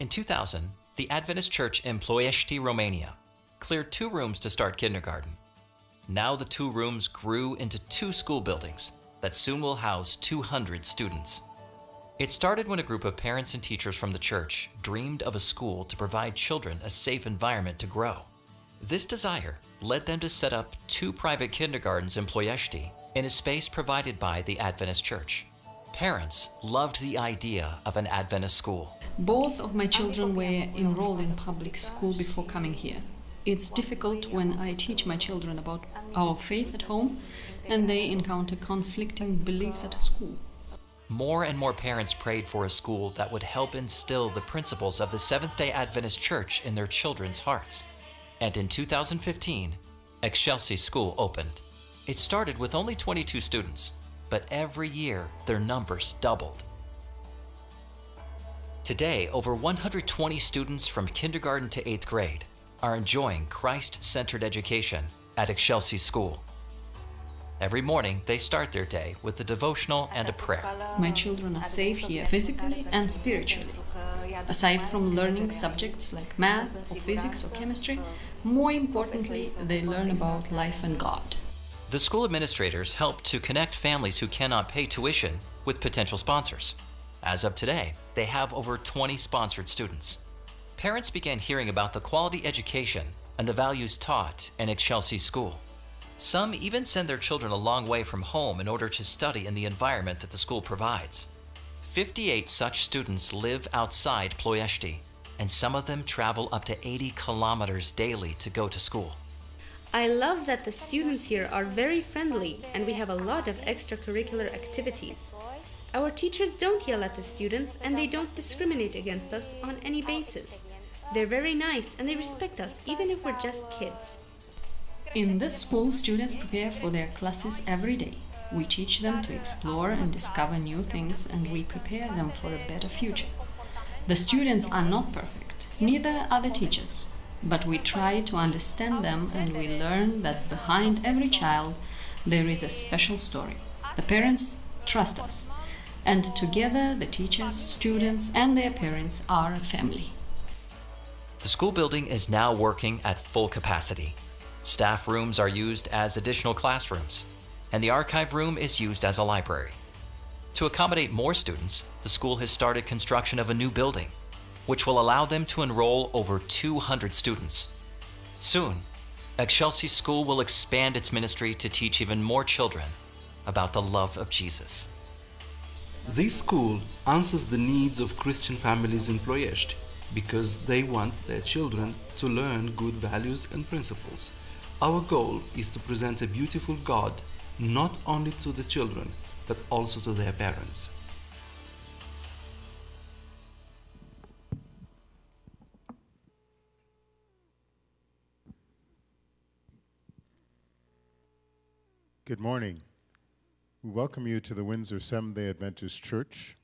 In 2000, the Adventist Church in Ploiești, Romania, cleared 2 rooms to start kindergarten. Now the 2 rooms grew into 2 school buildings that soon will house 200 students. It started when a group of parents and teachers from the church dreamed of a school to provide children a safe environment to grow. This desire led them to set up 2 private kindergartens in Ploiești in a space provided by the Adventist Church. Parents loved the idea of an Adventist school. Both of my children were enrolled in public school before coming here. It's difficult when I teach my children about our faith at home and they encounter conflicting beliefs at school. More and more parents prayed for a school that would help instill the principles of the Seventh-day Adventist Church in their children's hearts. And in 2015, Excelsi School opened. It started with only 22 students, but every year their numbers doubled. Today, over 120 students from kindergarten to 8th grade are enjoying Christ-centered education at Excelsi School. Every morning, they start their day with a devotional and a prayer. My children are safe here physically and spiritually. Aside from learning subjects like math or physics or chemistry, more importantly, they learn about life and God. The school administrators help to connect families who cannot pay tuition with potential sponsors. As of today, they have over 20 sponsored students. Parents began hearing about the quality education and the values taught in Excelsi School. Some even send their children a long way from home in order to study in the environment that the school provides. 58 such students live outside Ploiești, and some of them travel up to 80 kilometers daily to go to school. I love that the students here are very friendly and we have a lot of extracurricular activities. Our teachers don't yell at the students and they don't discriminate against us on any basis. They're very nice and they respect us even if we're just kids. In this school, students prepare for their classes every day. We teach them to explore and discover new things, and we prepare them for a better future. The students are not perfect, neither are the teachers, but we try to understand them and we learn that behind every child there is a special story. The parents trust us, and together the teachers, students, and their parents are a family. The school building is now working at full capacity. Staff rooms are used as additional classrooms, and the archive room is used as a library. To accommodate more students, the school has started construction of a new building, which will allow them to enroll over 200 students. Soon, Excelsi School will expand its ministry to teach even more children about the love of Jesus. This school answers the needs of Christian families in Ploiești because they want their children to learn good values and principles. Our goal is to present a beautiful God not only to the children, but also to their parents. Good morning. We welcome you to the Windsor Seventh-day Adventist Church.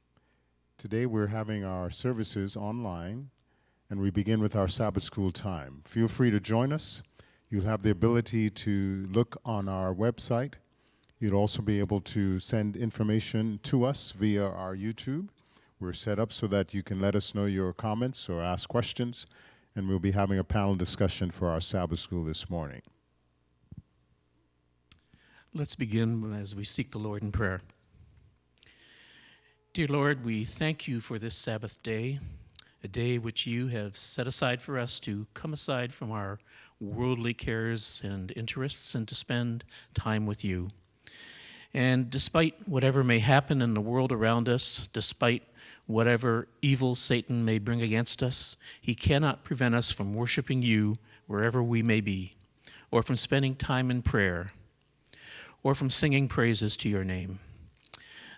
Today we're having our services online, and we begin with our Sabbath School time. Feel free to join us. You'll have the ability to look on our website. You'll also be able to send information to us via our YouTube. We're set up so that you can let us know your comments or ask questions, and we'll be having a panel discussion for our Sabbath School this morning. Let's begin as we seek the Lord in prayer. Dear Lord, we thank you for this Sabbath day, a day which you have set aside for us to come aside from our worldly cares and interests and to spend time with you. And despite whatever may happen in the world around us, despite whatever evil Satan may bring against us, he cannot prevent us from worshiping you wherever we may be, or from spending time in prayer, or from singing praises to your name.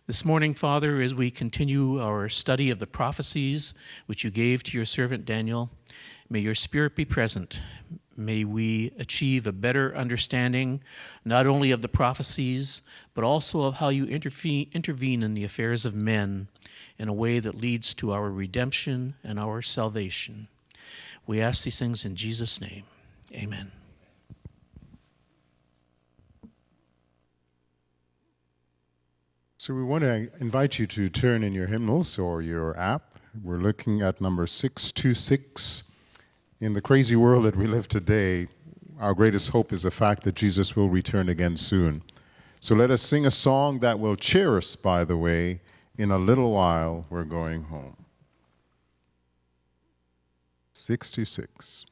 This morning, Father, as we continue our study of the prophecies which you gave to your servant Daniel, may your Spirit be present. May we achieve a better understanding not only of the prophecies, but also of how you intervene in the affairs of men in a way that leads to our redemption and our salvation. We ask these things in Jesus' name. Amen. So we want to invite you to turn in your hymnals or your app We're looking at number 626. In the crazy world that we live today, our greatest hope is the fact that Jesus will return again soon. So let us sing a song that will cheer us, by the way. In a little while, we're going home. 66.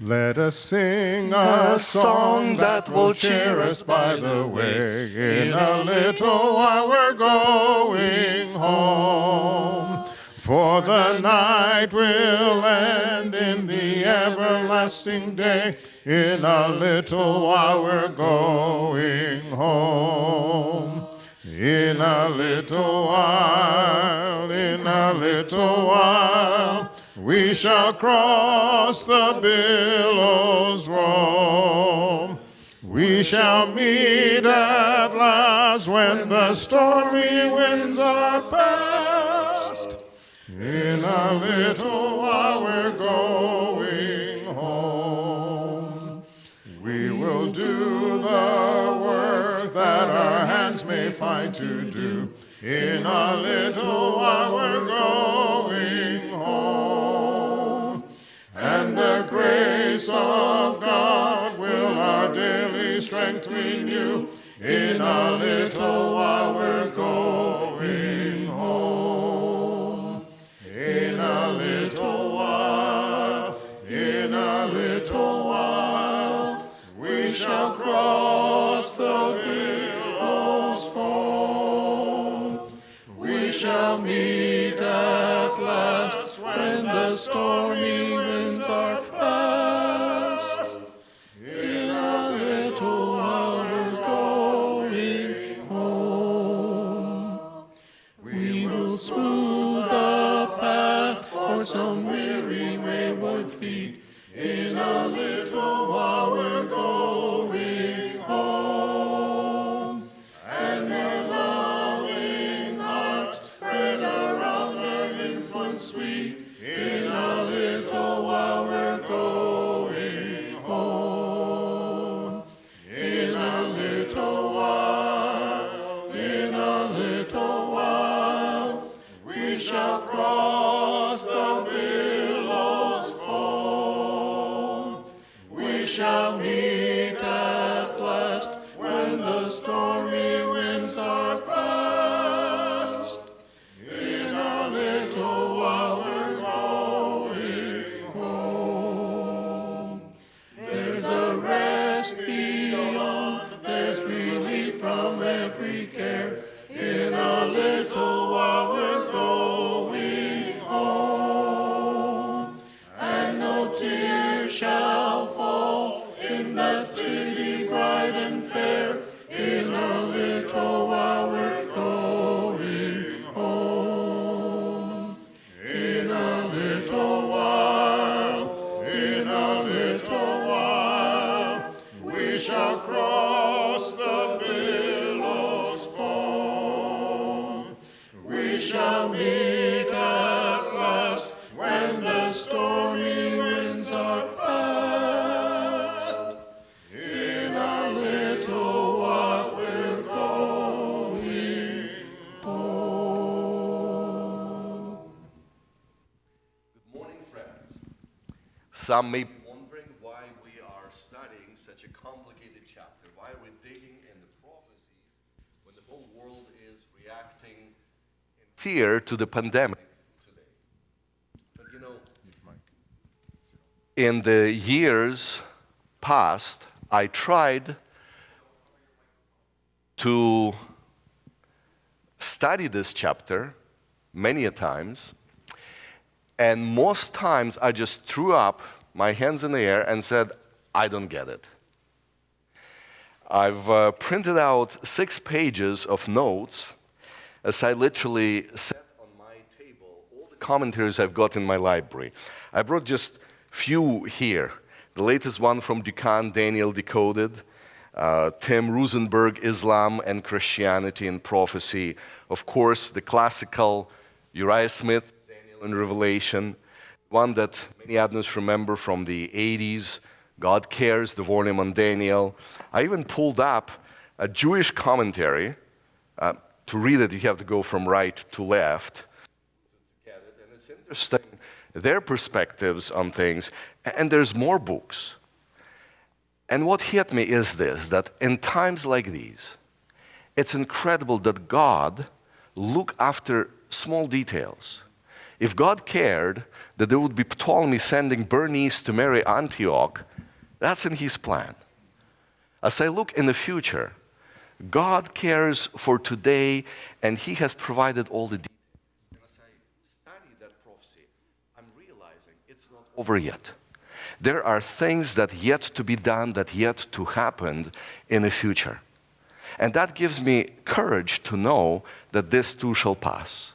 Let us sing a song that will cheer us by the way. In a little while we're going home. For the night will end in the everlasting day. In a little while we're going home. In a little while, in a little while, we shall cross the billows roam. We shall meet at last when the stormy winds are past. In a little while we're going home. We will do the work that our hands may find to do. In a little while we're going home. And the grace of God will our daily strength renew. In a little while we're going home. In a little while, in a little while, we shall cross the billows foam. We shall meet at last when the stormy winds are past. In a little while we're going home. We will smooth the path for some weary wayward feet. In a little while we're going home. And their loving hearts spread around their influence sweet. In a little while we're going home. In a little while, in a little while, we shall cross the billows foam. We shall meet at last when the stormy winds are past. In a little while we're going home. There's a rest beyond, there's relief from every care. In a little while we're going home. And no tear shall fall in that city bright and fair. In a little while we're going home. In a little while, in a little while, we shall cross the billows foam. We shall meet at last when the stormy winds are past. In a little while we're going home. Good morning, friends. Some may be wondering why we are studying such a complicated chapter, why we're digging in the prophecies when the whole world is reacting in fear to the pandemic today. But you know, in the years past, I tried to study this chapter many a times, and most times I just threw up my hands in the air and said, I don't get it. I've printed out 6 pages of notes as I literally set on my table all the commentaries I've got in my library. I brought just few here. The latest one from Doukhan, Daniel Decoded, Tim Roosenberg, Islam and Christianity and Prophecy. Of course, the classical Uriah Smith, Daniel and Revelation, one that many Adventists remember from the 80s, God Cares, the volume on Daniel. I even pulled up a Jewish commentary, to read it, you have to go from right to left to get it. And it's interesting, their perspectives on things. And there's more books. And what hit me is this, that in times like these, it's incredible that God look after small details. If God cared that there would be Ptolemy sending Bernice to marry Antioch, that's in his plan. As I look in the future, God cares for today, and he has provided all the details. And as I study that prophecy, I'm realizing it's not over yet. There are things that yet to be done, that yet to happen in the future. And that gives me courage to know that this too shall pass.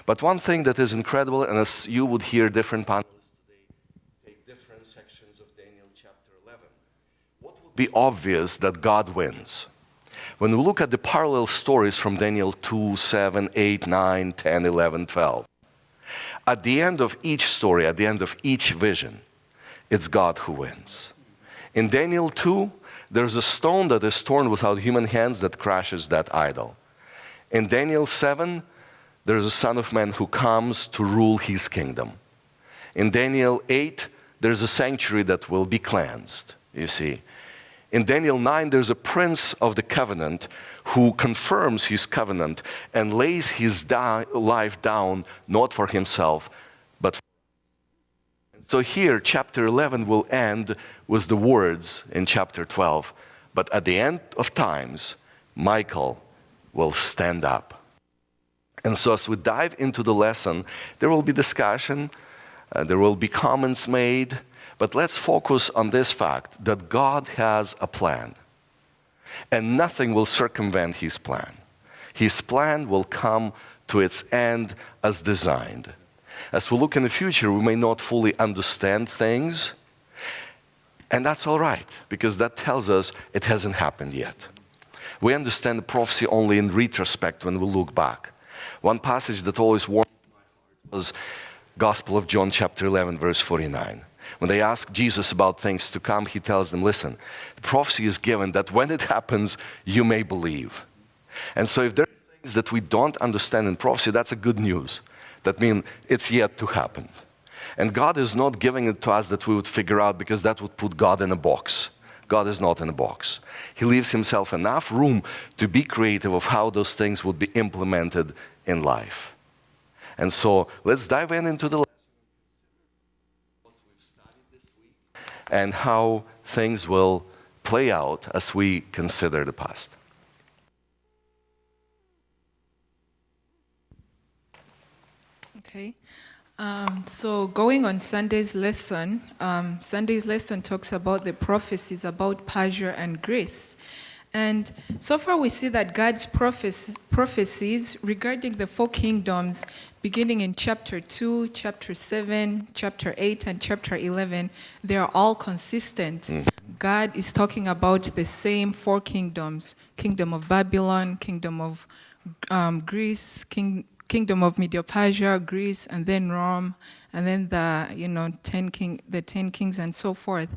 But one thing that is incredible, and as you would hear different panelists today take different sections of Daniel chapter 11, what would be obvious that God wins? When we look at the parallel stories from Daniel 2, 7, 8, 9, 10, 11, 12, at the end of each story, at the end of each vision, it's God who wins. In Daniel 2, there's a stone that is torn without human hands that crashes that idol. In Daniel 7, there's a Son of Man who comes to rule his kingdom. In Daniel 8, there's a sanctuary that will be cleansed, you see. In Daniel 9, there's a prince of the covenant who confirms his covenant and lays his life down, not for himself, but for. So here, chapter 11 will end with the words in chapter 12, but at the end of times, Michael will stand up. And so as we dive into the lesson, there will be discussion, there will be comments made, but let's focus on this fact that God has a plan. And nothing will circumvent his plan. His plan will come to its end as designed. As we look in the future, we may not fully understand things, and that's all right, because that tells us it hasn't happened yet. We understand the prophecy only in retrospect when we look back. One passage that always warmed my heart was Gospel of John chapter 11, verse 49. When they ask Jesus about things to come, he tells them, listen, the prophecy is given that when it happens, you may believe. And so if there are things that we don't understand in prophecy, that's a good news. That means it's yet to happen. And God is not giving it to us that we would figure out, because that would put God in a box. God is not in a box. He leaves himself enough room to be creative of how those things would be implemented in life. And so let's dive into the lesson, what we've studied this week, and how things will play out as we consider the past. Okay. So going on Sunday's lesson talks about the prophecies about Persia and Greece. And so far we see that God's prophecies regarding the four kingdoms, beginning in chapter 2, chapter 7, chapter 8, and chapter 11, they are all consistent. God is talking about the same four kingdoms: kingdom of Babylon, kingdom of Greece, kingdom of Medo-Persia, Greece, and then Rome, and then the 10 kings and so forth.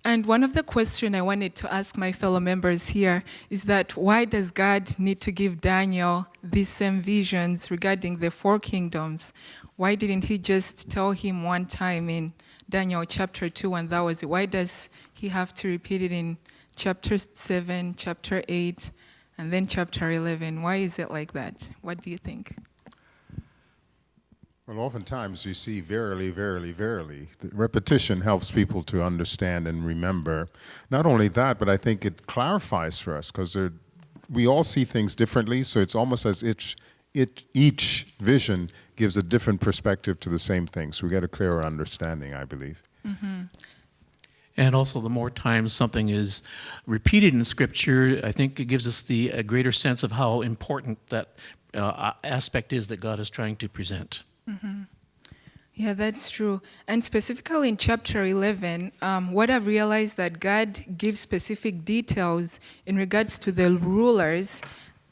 And one of the questions I wanted to ask my fellow members here is that why does God need to give Daniel these same visions regarding the four kingdoms? Why didn't he just tell him one time in Daniel chapter 2 and that was it? Why does he have to repeat it in chapter 7, chapter 8, and then chapter 11? Why is it like that? What do you think? Well, oftentimes you see verily, verily, verily. The repetition helps people to understand and remember. Not only that, but I think it clarifies for us, because we all see things differently, so it's almost as each vision gives a different perspective to the same thing. So we get a clearer understanding, I believe. Mm-hmm. And also, the more times something is repeated in Scripture, I think it gives us a greater sense of how important that aspect is that God is trying to present. Mm-hmm. Yeah, that's true. And specifically in chapter 11, what I've realized that God gives specific details in regards to the rulers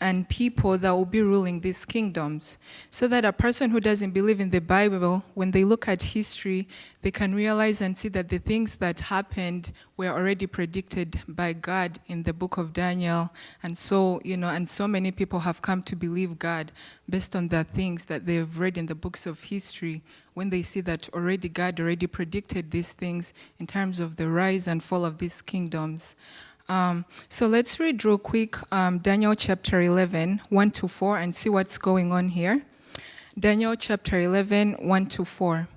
and people that will be ruling these kingdoms. So that a person who doesn't believe in the Bible, when they look at history, they can realize and see that the things that happened were already predicted by God in the book of Daniel. And so, and so many people have come to believe God based on the things that they've read in the books of history, when they see that already God already predicted these things in terms of the rise and fall of these kingdoms. So let's read real quick Daniel chapter 11, 1-4, and see what's going on here. Daniel chapter 11, 1-4.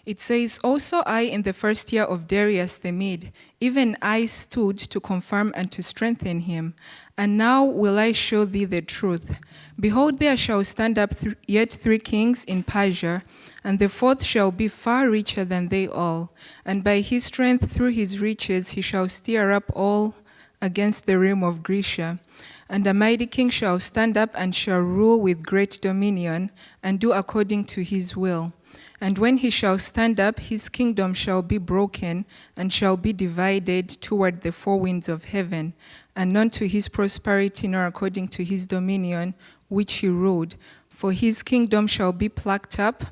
It says, "Also I, in the first year of Darius the Mede, even I stood to confirm and to strengthen him. And now will I show thee the truth. Behold, there shall stand up yet 3 kings in Persia, and the 4th shall be far richer than they all. And by his strength through his riches he shall stir up all against the realm of Grecia. And a mighty king shall stand up and shall rule with great dominion, and do according to his will. And when he shall stand up, his kingdom shall be broken, and shall be divided toward the 4 winds of heaven, and none to his prosperity nor according to his dominion which he ruled. For his kingdom shall be plucked up,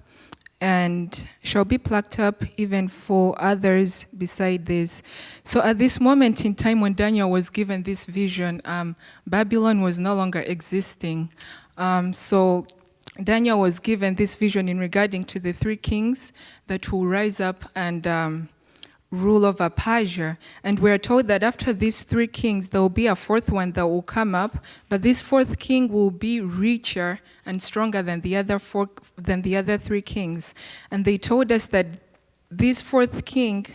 and shall be plucked up even for others beside this." So at this moment in time when Daniel was given this vision, Babylon was no longer existing. So Daniel was given this vision in regarding to the 3 kings that will rise up and rule over Persia. And we're told that after these 3 kings, there will be a 4th one that will come up, but this 4th king will be richer and stronger than the other 3 kings. And they told us that this 4th king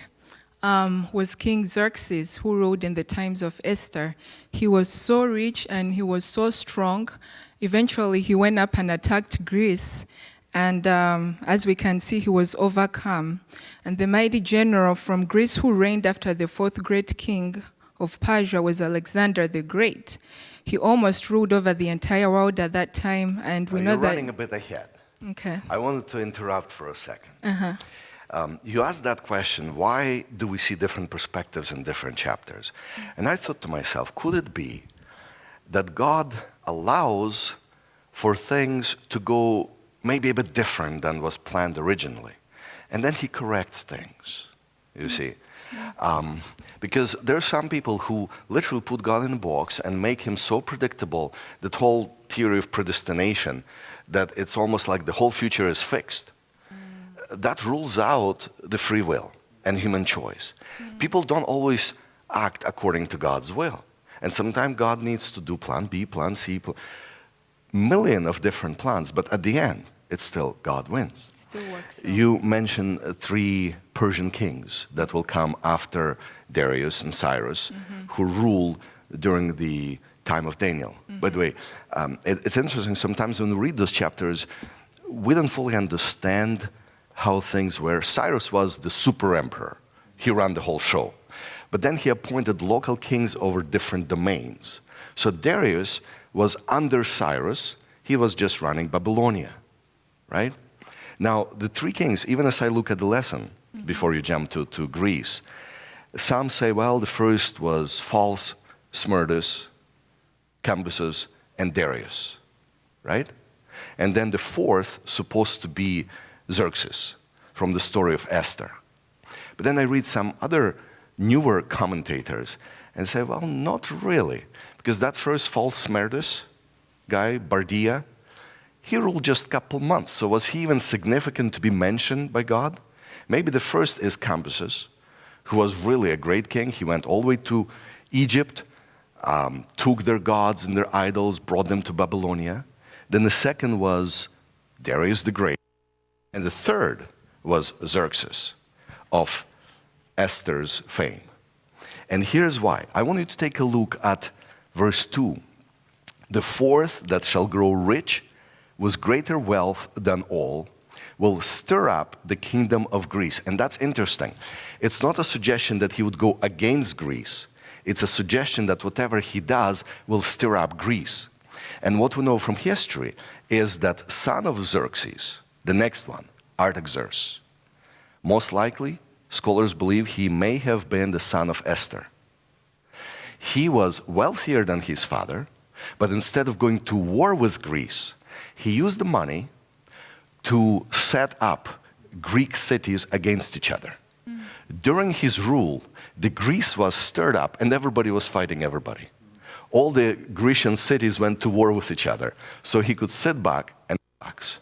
was King Xerxes, who ruled in the times of Esther. He was so rich and he was so strong. Eventually, he went up and attacked Greece. And as we can see, he was overcome. And the mighty general from Greece who reigned after the 4th great king of Persia was Alexander the Great. He almost ruled over the entire world at that time, and we know You're that... running a bit ahead. Okay. I wanted to interrupt for a second. You asked that question, why do we see different perspectives in different chapters? And I thought to myself, could it be that God allows for things to go maybe a bit different than was planned originally, and then he corrects things, you see? Because there are some people who literally put God in a box and make him so predictable, that whole theory of predestination, that it's almost like the whole future is fixed. That rules out the free will and human choice. People don't always act according to God's will. And sometimes God needs to do plan B, plan C, million of different plans, but at the end, it's still God wins. It still works. You mentioned 3 Persian kings that will come after Darius and Cyrus, who rule during the time of Daniel. By the way, it's interesting, sometimes when we read those chapters, we don't fully understand how things were. Cyrus was the super emperor. He ran the whole show. But then he appointed local kings over different domains. So Darius was under Cyrus. He was just running Babylonia, right? Now, the 3 kings, even as I look at the lesson, before you jump to Greece, some say, well, the first was false Smerdis, Cambyses, and Darius, right? And then the 4th supposed to be Xerxes, from the story of Esther. But then I read some other newer commentators and say, well, not really, because that first false Smerdis guy, Bardia, he ruled just a couple months. So was he even significant to be mentioned by God? Maybe the first is Cambyses, who was really a great king. He went all the way to Egypt, took their gods and their idols, brought them to Babylonia. Then the second was Darius the Great. And the third was Xerxes of Esther's fame. And here's why. I want you to take a look at verse 2. The 4th that shall grow rich with greater wealth than all will stir up the kingdom of Greece. And that's interesting. It's not a suggestion that he would go against Greece. It's a suggestion that whatever he does will stir up Greece. And what we know from history is that son of Xerxes, the next one, Artaxerxes, most likely, scholars believe he may have been the son of Esther. He was wealthier than his father, But instead of going to war with Greece, he used the money to set up Greek cities against each other. During his rule, the Greece was stirred up and everybody was fighting everybody. All the Grecian cities went to war with each other. So he could sit back and relax.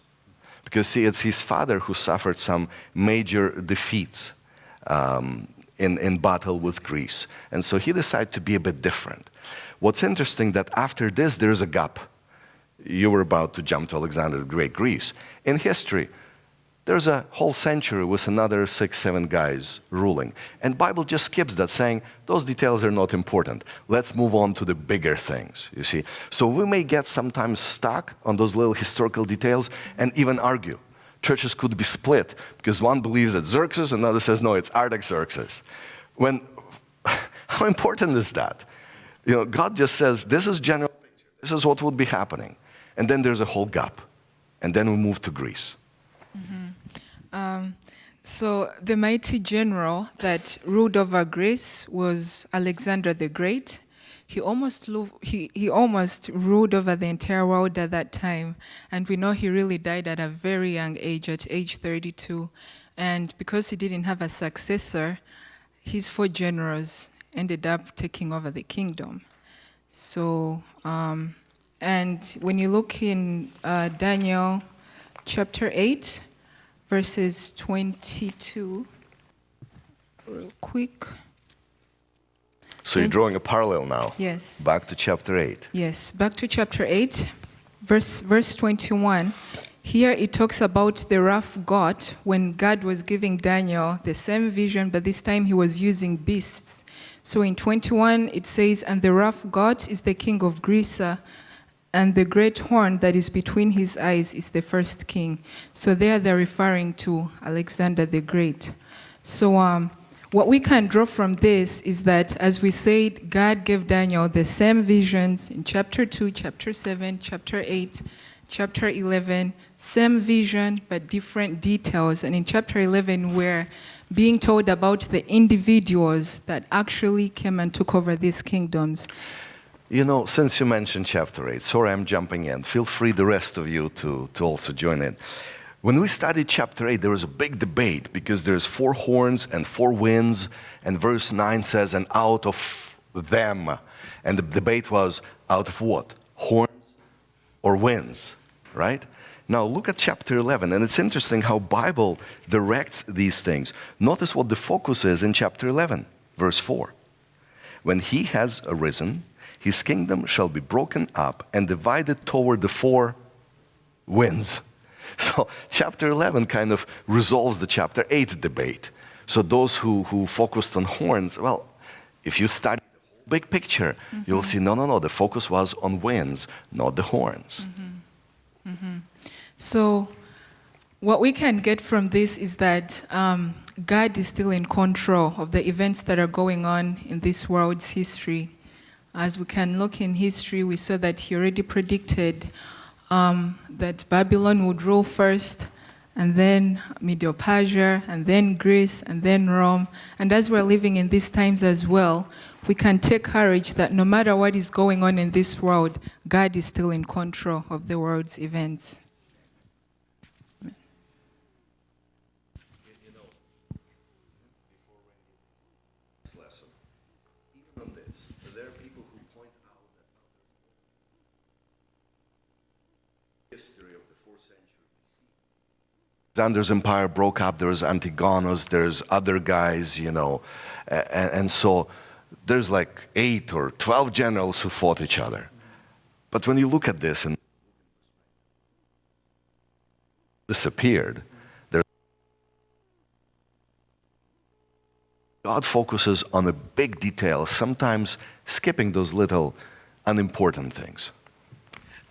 Because see, it's his father who suffered some major defeats in battle with Greece. And so he decided to be a bit different. What's interesting that after this, there's a gap. You were about to jump to Alexander the Great, Greece. In history, there's a whole century with another 6, 7 guys ruling. And Bible just skips that, saying, those details are not important. Let's move on to the bigger things, you see. So we may get sometimes stuck on those little historical details and even argue. Churches could be split because one believes that Xerxes, another says, no, it's Artaxerxes. When, how important is that? You know, God just says, this is general picture. This is what would be happening. And then there's a whole gap. And then we move to Greece. So the mighty general that ruled over Greece was Alexander the Great. He almost ruled over the entire world at that time. And we know he really died at a very young age, at age 32. And because he didn't have a successor, his 4 generals ended up taking over the kingdom. So, and when you look in Daniel chapter 8, verses 22, real quick. So you're drawing a parallel now. Yes. Back to chapter 8. Yes, back to chapter 8, verse 21. Here it talks about the wrath God, when God was giving Daniel the same vision, but this time he was using beasts. So in 21 it says, and the wrath God is the king of Greece, and the great horn that is between his eyes is the first king. So there they're referring to Alexander the Great. So what we can draw from this is that, as we said, God gave Daniel the same visions in chapter 2, chapter 7, chapter 8, chapter 11, same vision but different details. And in chapter 11, we're being told about the individuals that actually came and took over these kingdoms. You know, since you mentioned chapter 8, sorry I'm jumping in. Feel free, the rest of you, to also join in. When we studied chapter 8, there was a big debate because there's 4 horns and 4 winds, and verse 9 says, and out of them. And the debate was, out of what? Horns or winds, right? Now look at chapter 11, and it's interesting how Bible directs these things. Notice what the focus is in chapter 11, verse 4. When he has arisen, his kingdom shall be broken up and divided toward the 4 winds. So chapter 11 kind of resolves the chapter 8 debate. So those who focused on horns, well, if you study the whole big picture, you'll see, no, the focus was on winds, not the horns. So what we can get from this is that God is still in control of the events that are going on in this world's history. As we can look in history, we saw that he already predicted that Babylon would rule first, and then Medo-Persia, and then Greece, and then Rome. And as we're living in these times as well, we can take courage that no matter what is going on in this world, God is still in control of the world's events. Alexander's empire broke up, there's Antigonus, there's other guys, you know, and so there's like 8 or 12 generals who fought each other. But when you look at this and disappeared, God focuses on the big details, sometimes skipping those little unimportant things.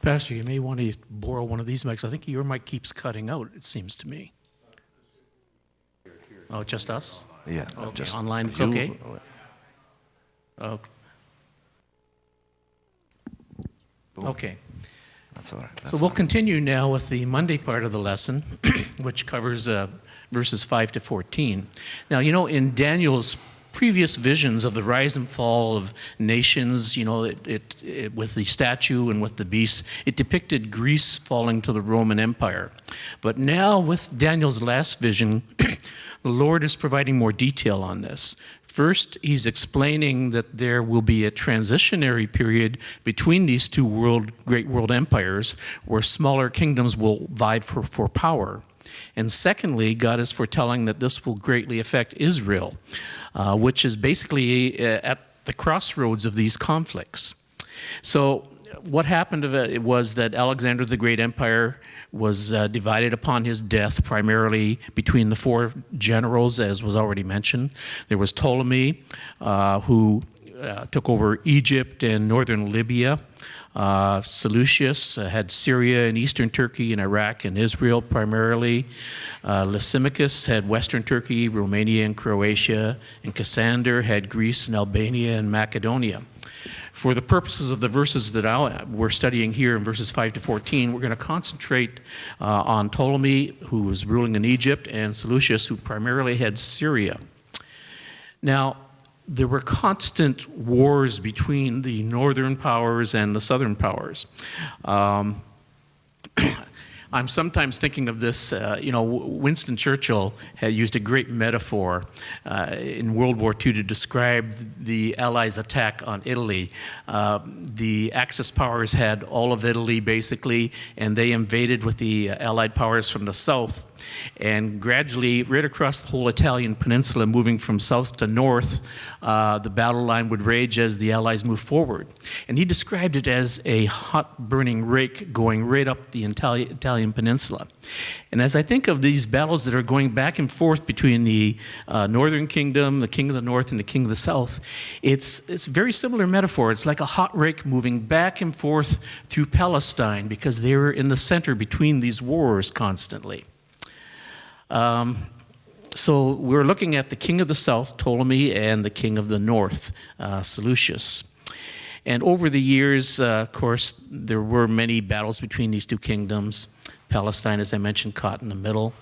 Pastor, you may want to borrow one of these mics. I think your mic keeps cutting out, it seems to me. Oh, just us? Yeah. Okay. Just online, it's you. okay? Okay. That's all right. So we'll continue now with the Monday part of the lesson, which covers verses 5 to 14. Now, you know, in Daniel's previous visions of the rise and fall of nations, you know, with the statue and with the beast, it depicted Greece falling to the Roman Empire. But now with Daniel's last vision, the Lord is providing more detail on this. First, he's explaining that there will be a transitionary period between these two great world empires where smaller kingdoms will vie for power. And secondly, God is foretelling that this will greatly affect Israel, which is basically at the crossroads of these conflicts. So what happened was that Alexander the Great Empire was divided upon his death primarily between the four generals, as was already mentioned. There was Ptolemy, who took over Egypt and northern Libya. Seleucus had Syria and eastern Turkey and Iraq and Israel primarily. Lysimachus had western Turkey, Romania and Croatia. And Cassander had Greece and Albania and Macedonia. For the purposes of the verses that we're studying here in verses 5 to 14, we're going to concentrate on Ptolemy, who was ruling in Egypt, and Seleucus, who primarily had Syria. Now, there were constant wars between the northern powers and the southern powers. I'm sometimes thinking of this, Winston Churchill had used a great metaphor in World War II to describe the Allies' attack on Italy. The Axis powers had all of Italy, basically, and they invaded with the Allied powers from the south. And gradually, right across the whole Italian peninsula, moving from south to north, the battle line would rage as the Allies moved forward. And he described it as a hot burning rake going right up the Italian peninsula. And as I think of these battles that are going back and forth between the northern kingdom, the king of the north, and the king of the south, it's a very similar metaphor. It's like a hot rake moving back and forth through Palestine because they were in the center between these wars constantly. So we're looking at the king of the south, Ptolemy, and the king of the north, Seleucus. And over the years, of course, there were many battles between these two kingdoms. Palestine, as I mentioned, caught in the middle.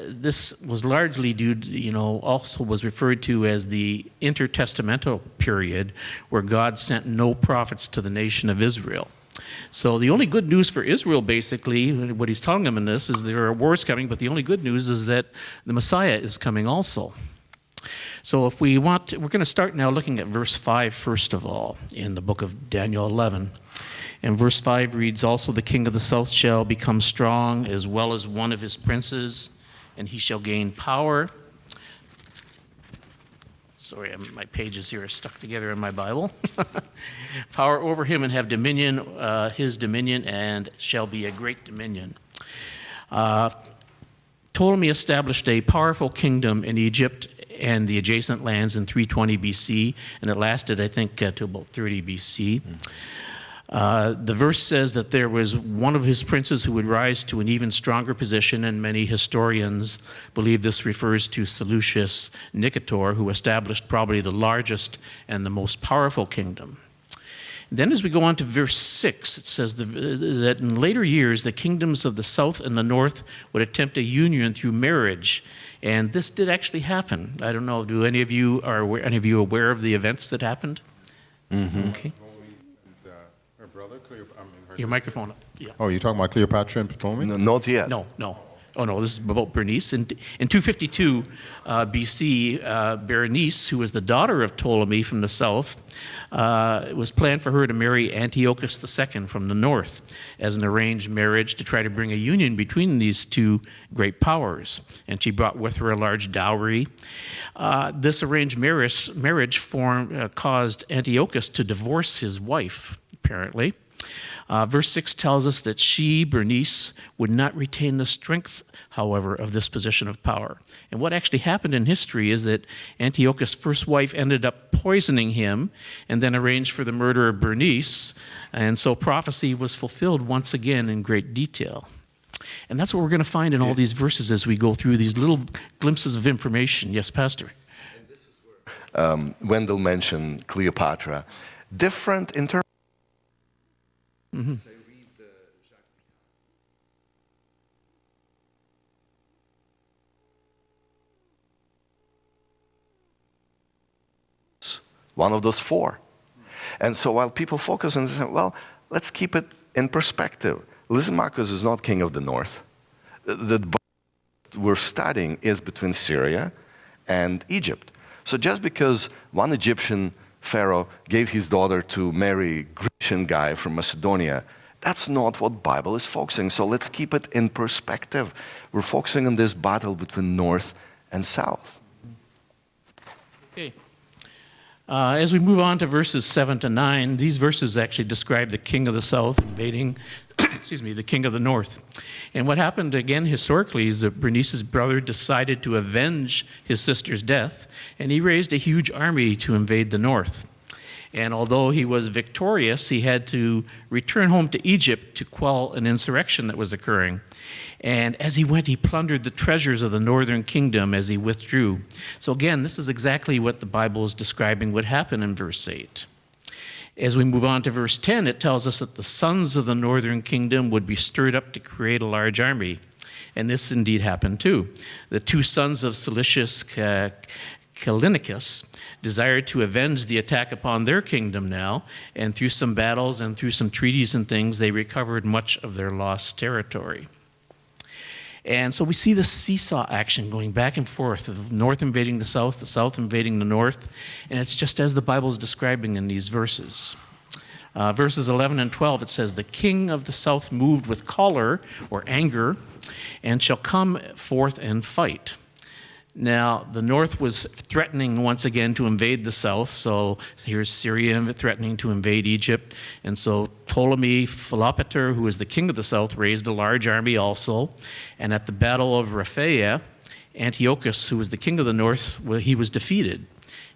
This was largely due to, also was referred to as the intertestamental period, where God sent no prophets to the nation of Israel. So the only good news for Israel, basically, what he's telling them in this, is there are wars coming, but the only good news is that the Messiah is coming also. So if we're going to start now looking at verse 5 first of all, in the book of Daniel 11. And verse 5 reads, "Also the king of the south shall become strong, as well as one of his princes, and he shall gain power." Sorry, my pages here are stuck together in my Bible. "Power over him and have dominion, his dominion, and shall be a great dominion." Ptolemy established a powerful kingdom in Egypt and the adjacent lands in 320 BC, and it lasted, I think, to about 30 BC. The verse says that there was one of his princes who would rise to an even stronger position, and many historians believe this refers to Seleucus Nicator, who established probably the largest and the most powerful kingdom. Then as we go on to verse 6, it says that in later years, the kingdoms of the south and the north would attempt a union through marriage. And this did actually happen. I don't know, are any of you aware of the events that happened? Mm-hmm. Okay. Your microphone. Yeah. Oh, you're talking about Cleopatra and Ptolemy? No, not yet. No. Oh, no, this is about Berenice. In 252 BC, Berenice, who was the daughter of Ptolemy from the south, it was planned for her to marry Antiochus II from the north as an arranged marriage to try to bring a union between these two great powers. And she brought with her a large dowry. This arranged marriage caused Antiochus to divorce his wife, apparently. Verse 6 tells us that she, Berenice, would not retain the strength, however, of this position of power. And what actually happened in history is that Antiochus' first wife ended up poisoning him and then arranged for the murder of Berenice. And so prophecy was fulfilled once again in great detail. And that's what we're going to find in all these verses as we go through these little glimpses of information. Yes, Pastor? And this is where Wendell mentioned Cleopatra. Different in terms. Mm-hmm. one of those four. And so while people focus on this, well, let's keep it in perspective. Lysimachus is not king of the north. The we're studying is between Syria and Egypt. So just because one Egyptian pharaoh gave his daughter to marry a Grecian guy from Macedonia, that's not what Bible is focusing. So let's keep it in perspective. We're focusing on this battle between north and south. Okay. As we move on to verses 7 to 9, these verses actually describe the king of the south invading, the king of the north. And what happened again historically is that Bernice's brother decided to avenge his sister's death, and he raised a huge army to invade the north. And although he was victorious, he had to return home to Egypt to quell an insurrection that was occurring. And as he went, he plundered the treasures of the northern kingdom as he withdrew. So again, this is exactly what the Bible is describing would happen in verse 8. As we move on to verse 10, it tells us that the sons of the northern kingdom would be stirred up to create a large army. And this indeed happened too. The two sons of Silicius Callinicus desired to avenge the attack upon their kingdom now, and through some battles and through some treaties and things, they recovered much of their lost territory. And so we see this seesaw action going back and forth, the north invading the south invading the north, and it's just as the Bible is describing in these verses. Verses 11 and 12, it says, "The king of the south moved with choler or anger, and shall come forth and fight." Now, the north was threatening once again to invade the south, so here's Syria threatening to invade Egypt, and so Ptolemy Philopater, who was the king of the south, raised a large army also, and at the battle of Raphaea, Antiochus, who was the king of the north, he was defeated.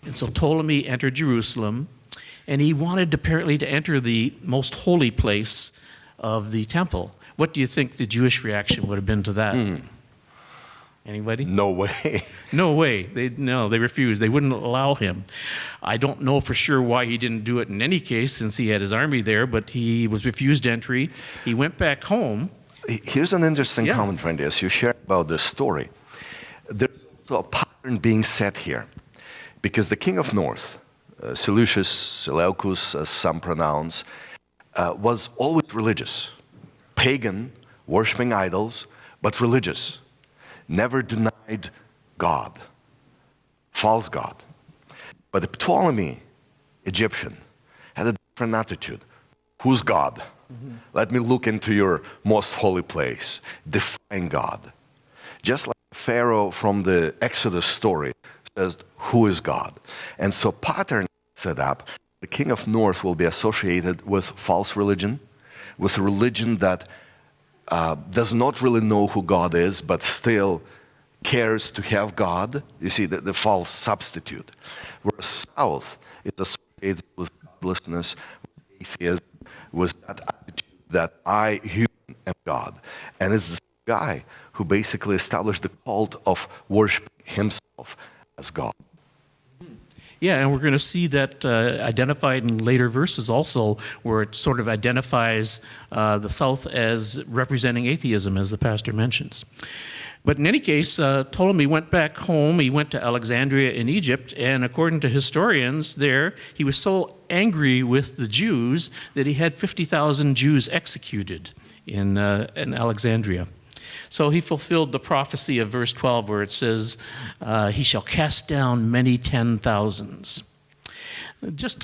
And so Ptolemy entered Jerusalem, and he wanted apparently to enter the most holy place of the temple. What do you think the Jewish reaction would have been to that? Anybody? No way. No way. They refused. They wouldn't allow him. I don't know for sure why he didn't do it in any case, since he had his army there, but he was refused entry. He went back home. Here's an interesting comment, Randy, as you share about this story. There's also a pattern being set here, because the king of north, Seleucus, Seleucus, as some pronounce, was always religious, pagan, worshiping idols, but religious. Never denied God, false God. But the Ptolemy, Egyptian, had a different attitude. Who's God? Let me look into your most holy place. Defying God. Just like Pharaoh from the Exodus story says, who is God? And so pattern set up, the king of north will be associated with false religion, with a religion that does not really know who God is, but still cares to have God. You see, the false substitute. Whereas south is associated with godlessness, with atheism, with that attitude that I, human, am God. And it's this guy who basically established the cult of worshiping himself as God. Yeah, and we're going to see that identified in later verses also, where it sort of identifies the South as representing atheism, as the pastor mentions. But in any case, Ptolemy went back home. He went to Alexandria in Egypt, and according to historians there, he was so angry with the Jews that he had 50,000 Jews executed in Alexandria. So he fulfilled the prophecy of verse 12 where it says, he shall cast down many 10,000s. We'll just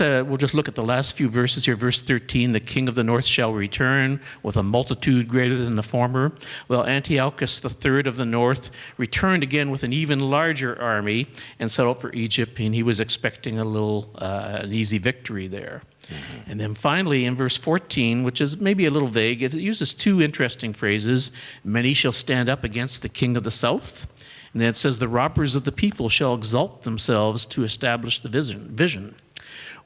look at the last few verses here. Verse 13, the king of the north shall return with a multitude greater than the former. Well, Antiochus III of the north returned again with an even larger army and set out for Egypt, and he was expecting an easy victory there. And then finally in verse 14, which is maybe a little vague, it uses two interesting phrases. Many shall stand up against the king of the south. And then it says, the robbers of the people shall exalt themselves to establish the vision.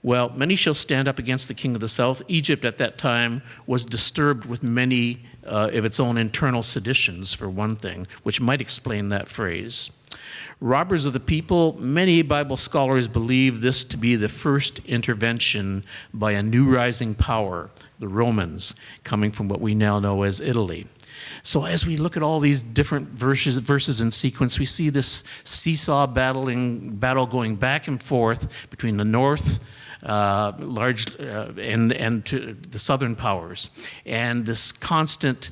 Well, many shall stand up against the king of the south. Egypt at that time was disturbed with many of its own internal seditions, for one thing, which might explain that phrase. Robbers of the people, many Bible scholars believe this to be the first intervention by a new rising power, the Romans, coming from what we now know as Italy. So as we look at all these different verses in sequence, we see this seesaw battle going back and forth between the north, and to the southern powers, and this constant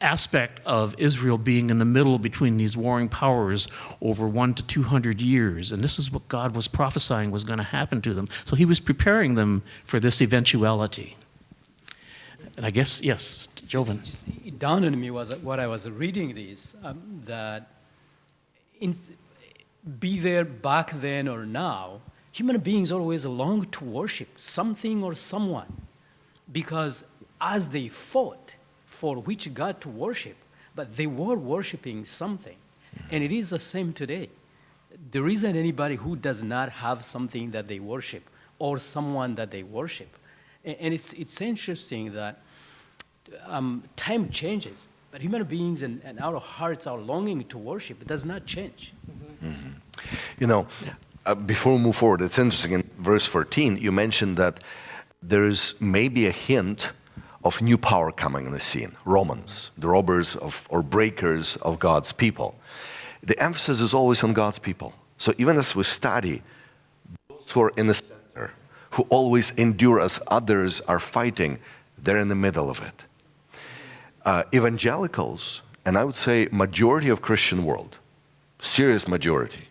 aspect of Israel being in the middle between these warring powers over 100 to 200 years. And this is what God was prophesying was going to happen to them. So he was preparing them for this eventuality. And I guess, yes, Jovan. It dawned on me was what I was reading this, that be there back then or now, human beings always long to worship something or someone, because as they fought for which God to worship, but they were worshiping something. And it is the same today. There isn't anybody who does not have something that they worship or someone that they worship. And it's interesting that time changes, but human beings and our hearts, our longing to worship, it does not change. Mm-hmm. You know, before we move forward, it's interesting, in verse 14, you mentioned that there is maybe a hint of new power coming in the scene. Romans, the robbers or breakers of God's people. The emphasis is always on God's people. So even as we study, those who are in the center, who always endure as others are fighting, they're in the middle of it. Evangelicals, and I would say majority of Christian world, serious majority,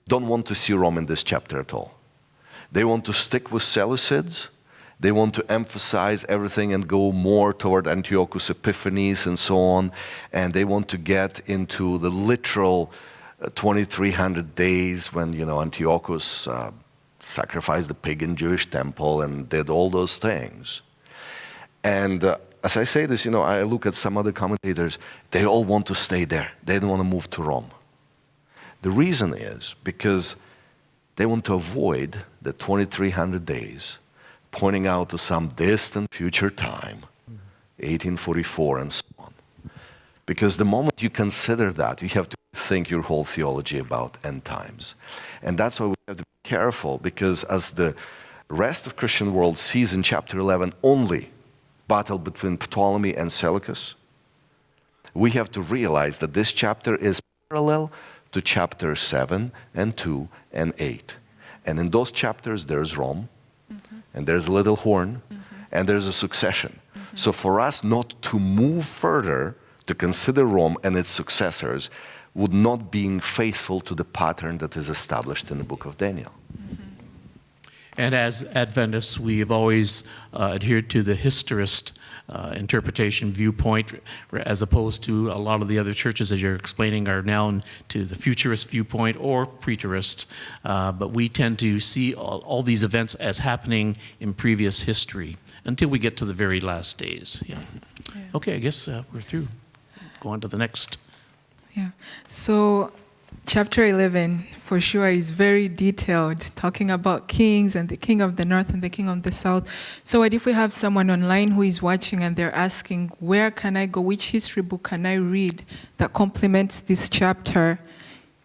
don't want to see Rome in this chapter at all. They want to stick with Seleucids. They want to emphasize everything and go more toward Antiochus Epiphanes and so on. And they want to get into the literal 2300 days when, Antiochus sacrificed the pagan Jewish temple and did all those things. And as I say this, I look at some other commentators, they all want to stay there. They don't want to move to Rome. The reason is because they want to avoid the 2300 days pointing out to some distant future time, 1844 and so on. Because the moment you consider that, you have to think your whole theology about end times. And that's why we have to be careful, because as the rest of Christian world sees in chapter 11 only battle between Ptolemy and Seleucus, we have to realize that this chapter is parallel to chapter 7 and 2 and 8. And in those chapters there's Rome, and there's a little horn, and there's a succession. So for us not to move further to consider Rome and its successors would not be faithful to the pattern that is established in the book of Daniel. And as Adventists, we have always adhered to the historist interpretation viewpoint, as opposed to a lot of the other churches, as you're explaining, are now to the futurist viewpoint or preterist. But we tend to see all these events as happening in previous history until we get to the very last days. Yeah. Okay, I guess we're through. Go on to the next. Yeah. So chapter 11, for sure, is very detailed, talking about kings and the king of the north and the king of the south. So what if we have someone online who is watching and they're asking, where can I go, which history book can I read that complements this chapter,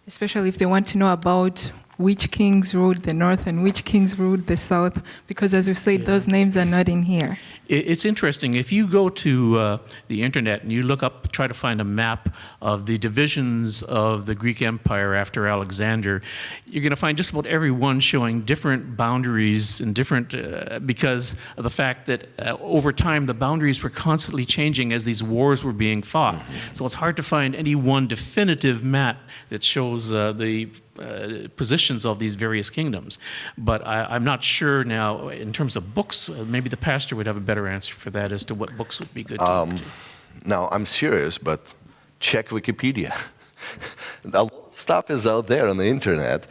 especially if they want to know about which kings ruled the north and which kings ruled the south, because as we said, those names are not in here. It's interesting. If you go to the internet and you look up, try to find a map of the divisions of the Greek Empire after Alexander, you're going to find just about every one showing different boundaries and different, because of the fact that over time the boundaries were constantly changing as these wars were being fought. So it's hard to find any one definitive map that shows the positions of these various kingdoms. But I'm not sure now, in terms of books, maybe the pastor would have a better answer for that as to what books would be good to. Now, I'm serious, but check Wikipedia. A lot of stuff is out there on the internet,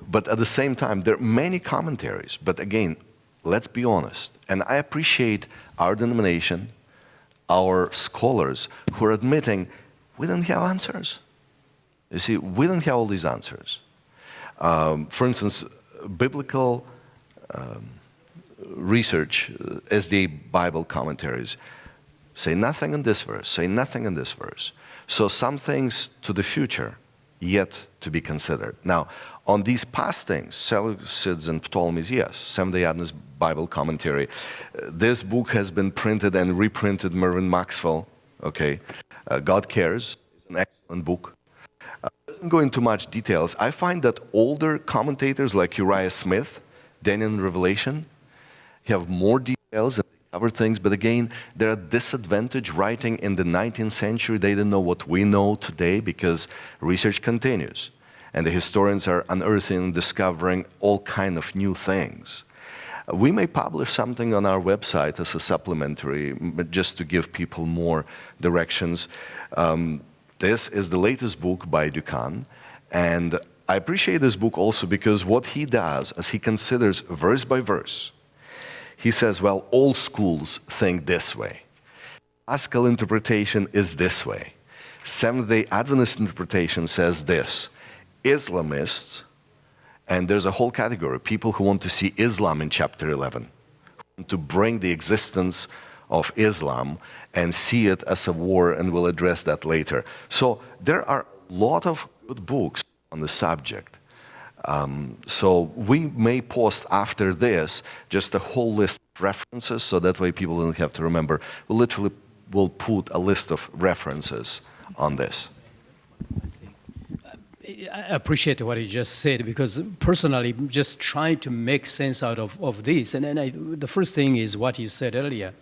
but at the same time, there are many commentaries. But again, let's be honest. And I appreciate our denomination, our scholars, who are admitting we don't have answers. You see, we don't have all these answers. For instance, biblical research, SDA Bible commentaries, say nothing in this verse, say nothing in this verse. So some things to the future yet to be considered. Now, on these past things, Seleucids and Ptolemies, yes, Seventh-day Adventist Bible commentary. This book has been printed and reprinted, Mervyn Maxwell, okay. God Cares, it's an excellent book. Doesn't go into much details. I find that older commentators like Uriah Smith, Daniel and Revelation, have more details and cover things, but again, they're at disadvantage writing in the 19th century. They didn't know what we know today because research continues. And the historians are unearthing and discovering all kind of new things. We may publish something on our website as a supplementary, but just to give people more directions. This is the latest book by Doukhan, and I appreciate this book also because what he does, as he considers verse by verse, he says, well, all schools think this way. Haskell interpretation is this way. Seventh-day Adventist interpretation says this. Islamists, and there's a whole category, people who want to see Islam in chapter 11, to bring the existence of Islam and see it as a war, and we'll address that later. So there are a lot of good books on the subject. So we may post after this just a whole list of references, so that way people don't have to remember. We literally will put a list of references on this. I appreciate what you just said, because personally, just trying to make sense out of this. And the first thing is what you said earlier.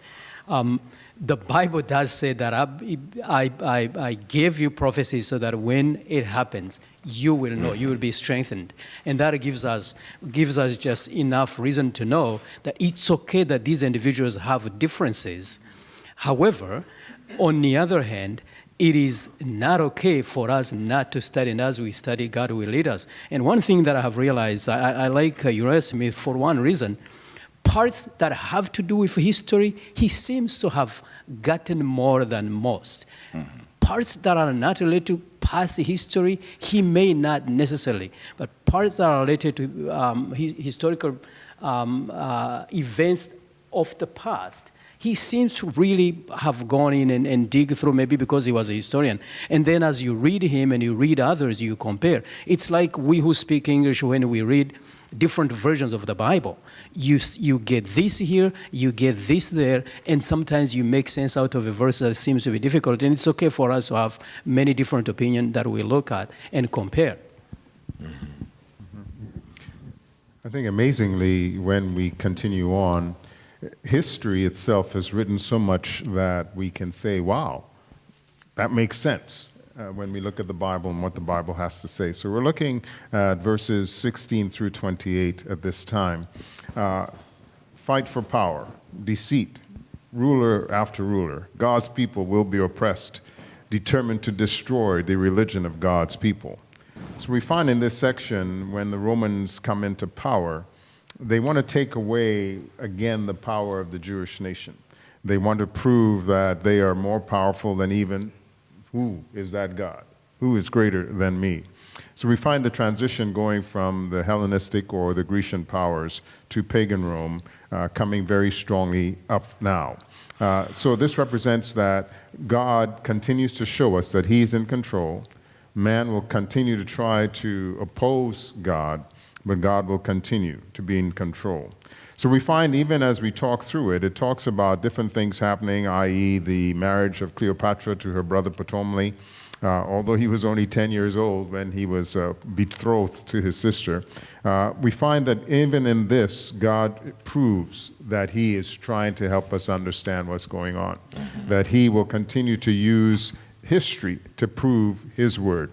The Bible does say that I gave you prophecies so that when it happens, you will know, you will be strengthened. And that gives us just enough reason to know that it's okay that these individuals have differences. However, on the other hand, it is not okay for us not to study, and as we study, God will lead us. And one thing that I have realized, I like Uriah Smith for one reason. Parts that have to do with history, he seems to have gotten more than most. Mm-hmm. Parts that are not related to past history, he may not necessarily. But parts that are related to historical events of the past, he seems to really have gone in and dig through, maybe because he was a historian. And then as you read him and you read others, you compare. It's like we who speak English, when we read different versions of the Bible. You get this here, you get this there, and sometimes you make sense out of a verse that seems to be difficult. And it's okay for us to have many different opinions that we look at and compare. I think amazingly, when we continue on, history itself has written so much that we can say, wow, that makes sense when we look at the Bible and what the Bible has to say. So we're looking at verses 16 through 28 at this time. Fight for power, deceit, ruler after ruler. God's people will be oppressed, determined to destroy the religion of God's people. So we find in this section, when the Romans come into power, they want to take away, again, the power of the Jewish nation. They want to prove that they are more powerful than even, who is that God? Who is greater than me? So we find the transition going from the Hellenistic or the Grecian powers to pagan Rome coming very strongly up now. So this represents that God continues to show us that he's in control. Man will continue to try to oppose God, but God will continue to be in control. So we find, even as we talk through it, it talks about different things happening, i.e. the marriage of Cleopatra to her brother Ptolemy, although he was only 10 years old when he was betrothed to his sister. We find that even in this, God proves that he is trying to help us understand what's going on, that he will continue to use history to prove his word.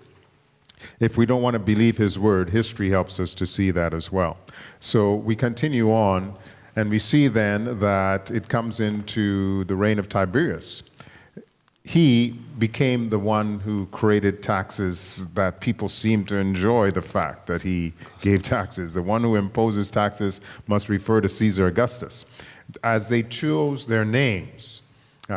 If we don't want to believe his word, history helps us to see that as well. So we continue on, and we see then that it comes into the reign of Tiberius. He became the one who created taxes that people seem to enjoy the fact that he gave taxes. The one who imposes taxes must refer to Caesar Augustus. As they chose their names, he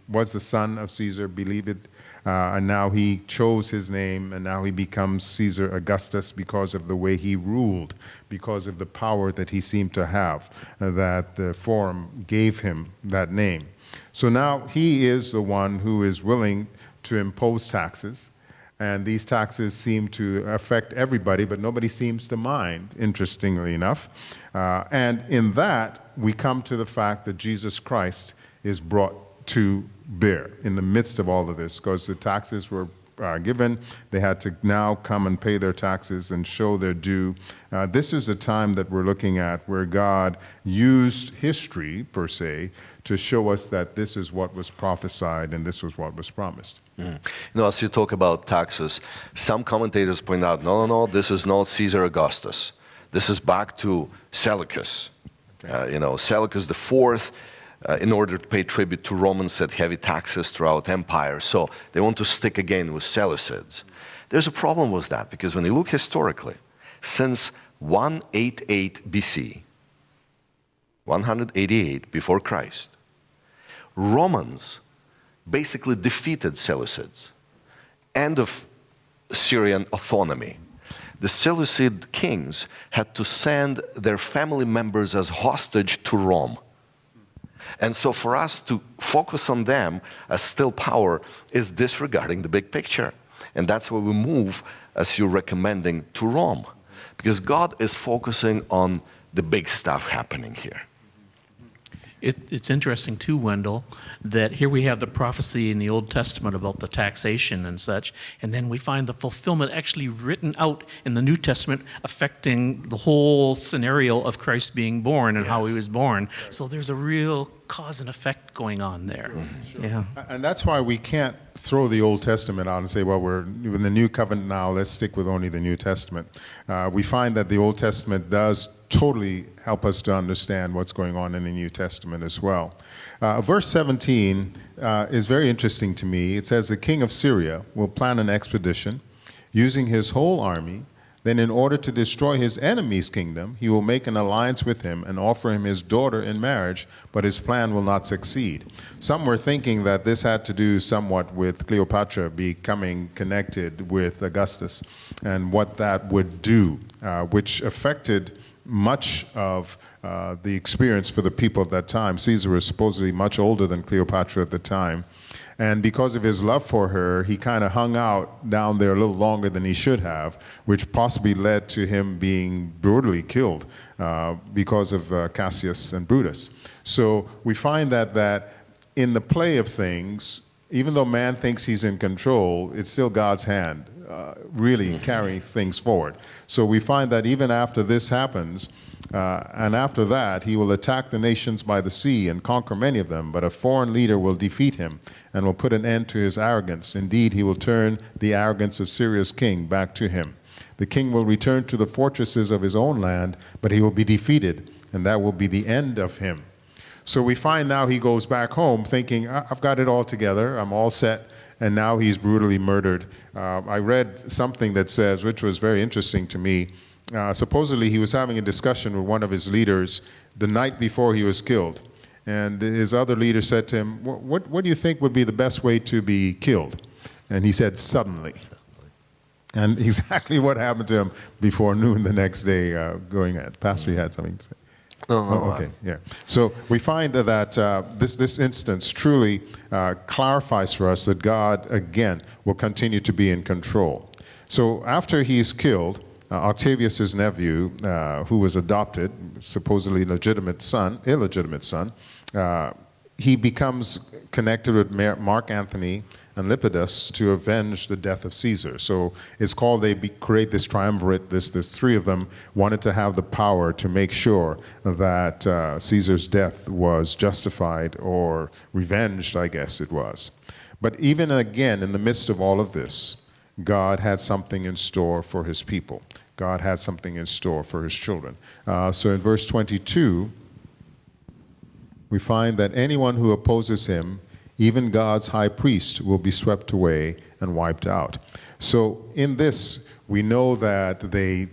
was the son of Caesar, believed it, and now he chose his name, and now he becomes Caesar Augustus because of the way he ruled, because of the power that he seemed to have, that the forum gave him that name. So now he is the one who is willing to impose taxes. And these taxes seem to affect everybody, but nobody seems to mind, interestingly enough. And in that, we come to the fact that Jesus Christ is brought to bear in the midst of all of this, because the taxes were given. They had to now come and pay their taxes and show their due. This is a time that we're looking at where God used history, per se, to show us that this is what was prophesied and this was what was promised. You know, as you talk about taxes, some commentators point out, no, this is not Caesar Augustus. This is back to Seleucus. Okay. Seleucus IV, in order to pay tribute to Romans, had heavy taxes throughout empire. So they want to stick again with Seleucids. There's a problem with that, because when you look historically, since 188 BC, 188 before Christ, Romans basically defeated Seleucids. End of Syrian autonomy. The Seleucid kings had to send their family members as hostage to Rome. And so for us to focus on them as still power is disregarding the big picture. And that's why we move, as you're recommending, to Rome. Because God is focusing on the big stuff happening here. It's interesting too, Wendell, that here we have the prophecy in the Old Testament about the taxation and such, and then we find the fulfillment actually written out in the New Testament, affecting the whole scenario of Christ being born and how he was born. So there's a real cause and effect going on there. Sure. Yeah. And that's why we can't throw the Old Testament out and say, well, we're in the New Covenant now, let's stick with only the New Testament. We find that the Old Testament does totally help us to understand what's going on in the New Testament as well. Verse 17 is very interesting to me. It says, the king of Syria will plan an expedition using his whole army. Then in order to destroy his enemy's kingdom, he will make an alliance with him and offer him his daughter in marriage, but his plan will not succeed. Some were thinking that this had to do somewhat with Cleopatra becoming connected with Augustus and what that would do, which affected much of the experience for the people at that time. Caesar was supposedly much older than Cleopatra at the time. And because of his love for her, he kind of hung out down there a little longer than he should have, which possibly led to him being brutally killed because of Cassius and Brutus. So we find that in the play of things, even though man thinks he's in control, it's still God's hand really carrying things forward. So we find that even after this happens, and after that, he will attack the nations by the sea and conquer many of them, but a foreign leader will defeat him and will put an end to his arrogance. Indeed, he will turn the arrogance of Syria's king back to him. The king will return to the fortresses of his own land, but he will be defeated, and that will be the end of him. So we find now he goes back home thinking, I've got it all together, I'm all set, and now he's brutally murdered. I read something that says, which was very interesting to me, supposedly he was having a discussion with one of his leaders the night before he was killed. And his other leader said to him, what do you think would be the best way to be killed? And he said, suddenly. And exactly what happened to him before noon the next day going at. Pastor, you had something to say? Okay, yeah. So we find that this instance truly clarifies for us that God, again, will continue to be in control. So after he's killed, Octavius's nephew, who was adopted, supposedly illegitimate son, he becomes connected with Mark Antony and Lepidus to avenge the death of Caesar. So it's called, they create this triumvirate, this three of them wanted to have the power to make sure that Caesar's death was justified or revenged, I guess it was. But even again, in the midst of all of this, God had something in store for his people. God had something in store for his children. So in verse 22, we find that anyone who opposes him, even God's high priest, will be swept away and wiped out. So in this, we know that they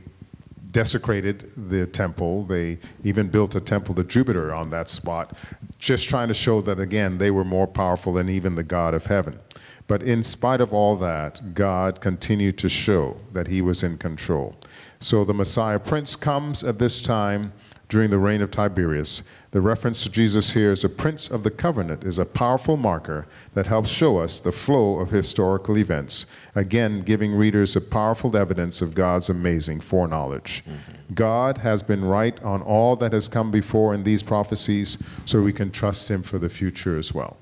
desecrated the temple. They even built a temple to Jupiter on that spot, just trying to show that, again, they were more powerful than even the God of heaven. But in spite of all that, God continued to show that he was in control. So the Messiah Prince comes at this time during the reign of Tiberius. The reference to Jesus here as a Prince of the Covenant is a powerful marker that helps show us the flow of historical events, again giving readers a powerful evidence of God's amazing foreknowledge. God has been right on all that has come before in these prophecies, so we can trust him for the future as well.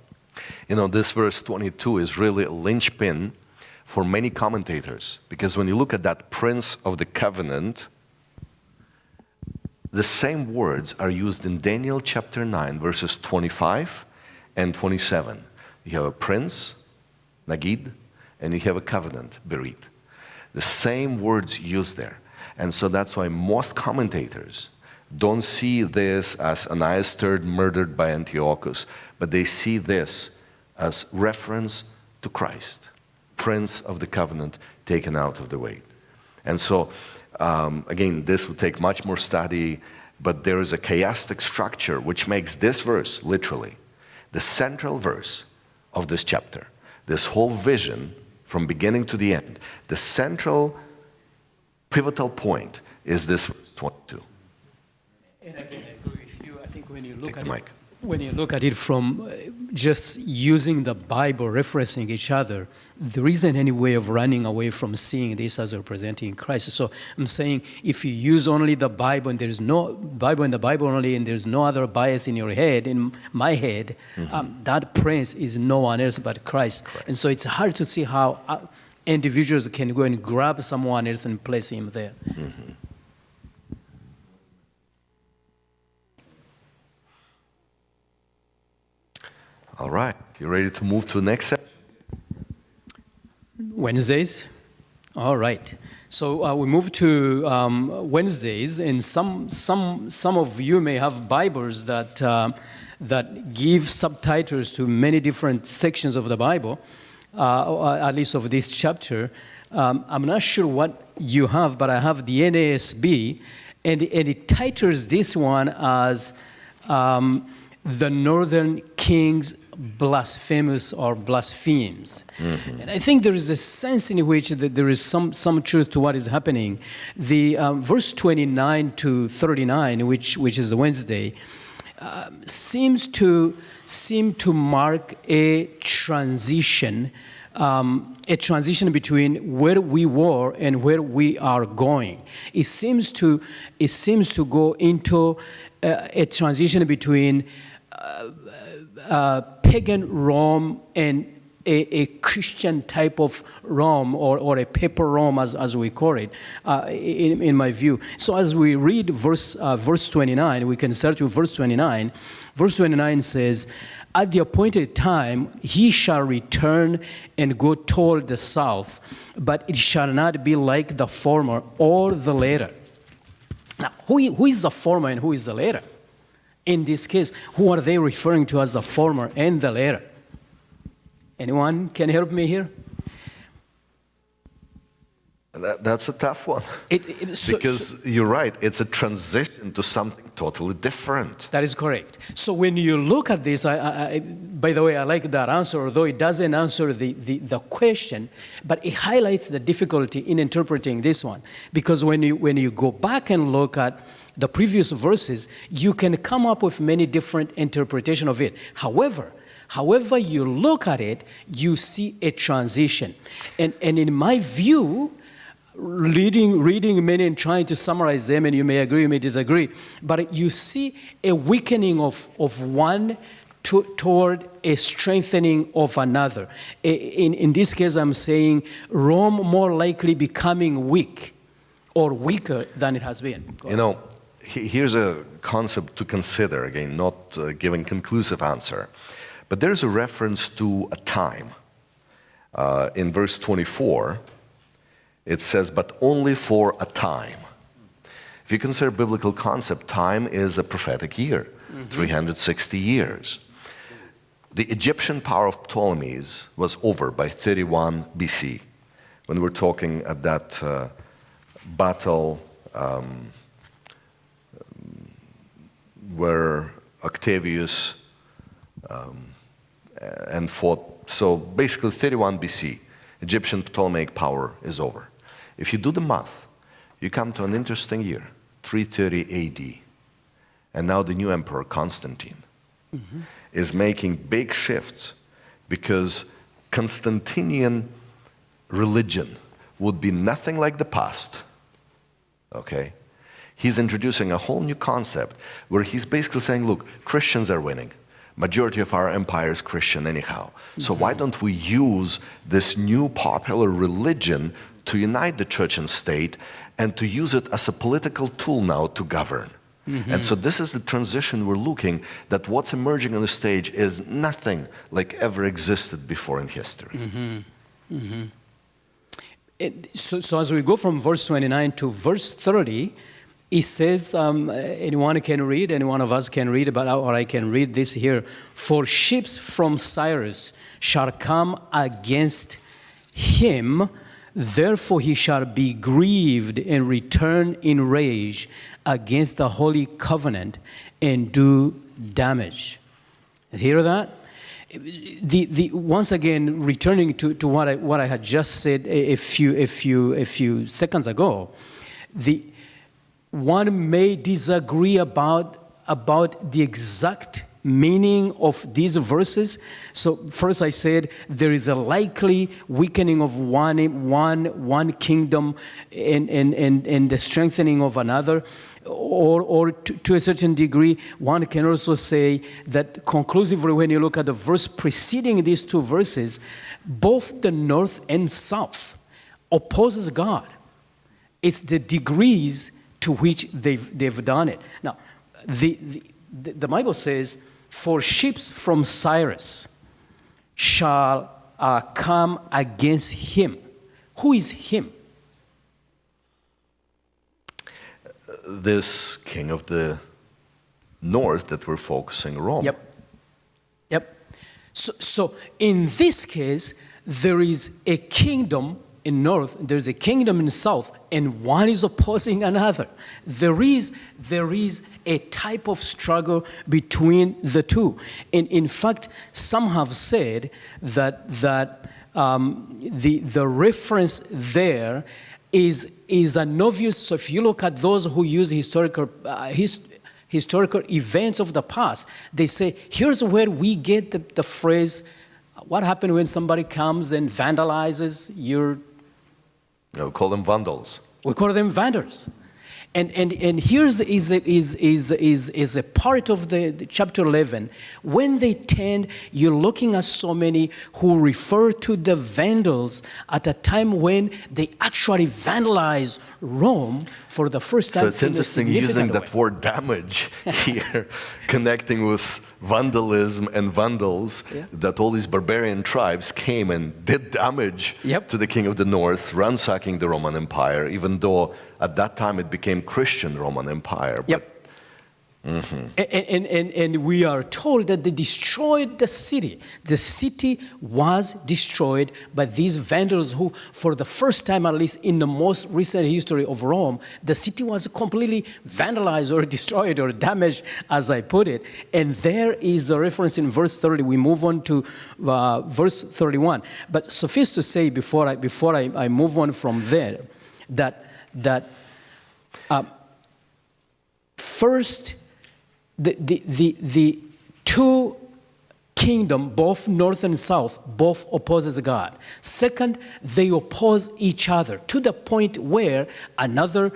You know, this verse 22 is really a linchpin for many commentators, because when you look at that Prince of the Covenant, the same words are used in Daniel chapter 9, verses 25 and 27. You have a prince, Nagid, and you have a covenant, Berit. The same words used there. And so that's why most commentators don't see this as Ananias III murdered by Antiochus, but they see this as reference to Christ, Prince of the Covenant taken out of the way. And so, again, this would take much more study, but there is a chiastic structure which makes this verse, literally, the central verse of this chapter. This whole vision from beginning to the end, the central pivotal point is this verse 22. And I agree with you. I think when you look Take at the it, mic. when you look at it from just using the Bible, referencing each other, there isn't any way of running away from seeing this as representing Christ. So I'm saying if you use only the Bible and there's no Bible in the Bible only and there's no other bias in your head, in my head, that prince is no one else but Christ. Correct. And so it's hard to see how individuals can go and grab someone else and place him there. All right, you ready to move to the next section? Wednesdays? All right. So we move to Wednesdays, and some of you may have Bibles that give subtitles to many different sections of the Bible, or at least of this chapter. I'm not sure what you have, but I have the NASB, and it titles this one as the Northern King's blasphemous or blasphemes. And I think there is a sense in which there is some truth to what is happening. The verse 29 to 39, which is the Wednesday, seems to mark a transition between where we were and where we are going. It seems to go into a transition between pagan Rome and a Christian type of Rome, or a paper Rome as we call it, in my view. So as we read verse 29, we can start with verse 29. Verse 29 says, "At the appointed time he shall return and go toward the south, but it shall not be like the former or the later." Now, who is the former and who is the later? In this case, who are they referring to as the former and the later? Anyone can help me here? That's a tough one. Because you're right, it's a transition to something totally different. That is correct. So when you look at this, by the way, I like that answer, although it doesn't answer the question, but it highlights the difficulty in interpreting this one. Because when you go back and look at the previous verses, you can come up with many different interpretations of it. However you look at it, you see a transition. And in my view, reading many and trying to summarize them, and you may agree, you may disagree, but you see a weakening of one toward a strengthening of another. In this case, I'm saying Rome more likely becoming weak or weaker than it has been. You know, here's a concept to consider, again, not giving conclusive answer. But there's a reference to a time. In verse 24, it says, "but only for a time." If you consider biblical concept, time is a prophetic year, 360 years. The Egyptian power of Ptolemies was over by 31 BC, when we're talking at that battle where Octavius and fought. So basically 31 BC, Egyptian Ptolemaic power is over. If you do the math, you come to an interesting year, 330 AD. And now the new emperor, Constantine, is making big shifts because Constantinian religion would be nothing like the past, okay? He's introducing a whole new concept where he's basically saying, look, Christians are winning. Majority of our empire is Christian anyhow. So why don't we use this new popular religion to unite the church and state and to use it as a political tool now to govern? And so this is the transition we're looking, that what's emerging on the stage is nothing like ever existed before in history. So as we go from verse 29 to verse 30, it says, anyone can read, any one of us can read, or I can read this here. For ships from Cyrus shall come against him, therefore he shall be grieved and return in rage against the holy covenant and do damage. Hear that? Once again, returning to what I had just said a few seconds ago, one may disagree about the exact meaning of these verses. So first I said there is a likely weakening of one kingdom and the strengthening of another. Or to a certain degree, one can also say that conclusively, when you look at the verse preceding these two verses, both the north and south opposes God. It's the degrees to which they've done it. Now, the Bible says, for ships from Cyrus shall come against him. Who is him? This king of the north that we're focusing, Rome. Yep. So in this case, there is a kingdom in north, there's a kingdom in south, and one is opposing another. There is a type of struggle between the two. And in fact, some have said that the reference there is an obvious. So if you look at those who use historical events of the past, they say, here's where we get the phrase, what happened when somebody comes and vandalizes your... No, we call them vandals. We call them vandals. And here's is a part of the chapter 11. When they tend, you're looking at so many who refer to the Vandals at a time when they actually vandalized Rome for the first time. So it's interesting using that word damage here, connecting with vandalism and vandals, that all these barbarian tribes came and did damage to the king of the north, ransacking the Roman Empire, even though at that time it became Christian Roman Empire. And we are told that they destroyed the city. The city was destroyed by these vandals who, for the first time, at least in the most recent history of Rome, the city was completely vandalized or destroyed or damaged, as I put it. And there is the reference in verse 30. We move on to verse 31. But suffice to say, before I move on from there, that first, the two kingdom, both north and south, both opposes God. Second, they oppose each other to the point where another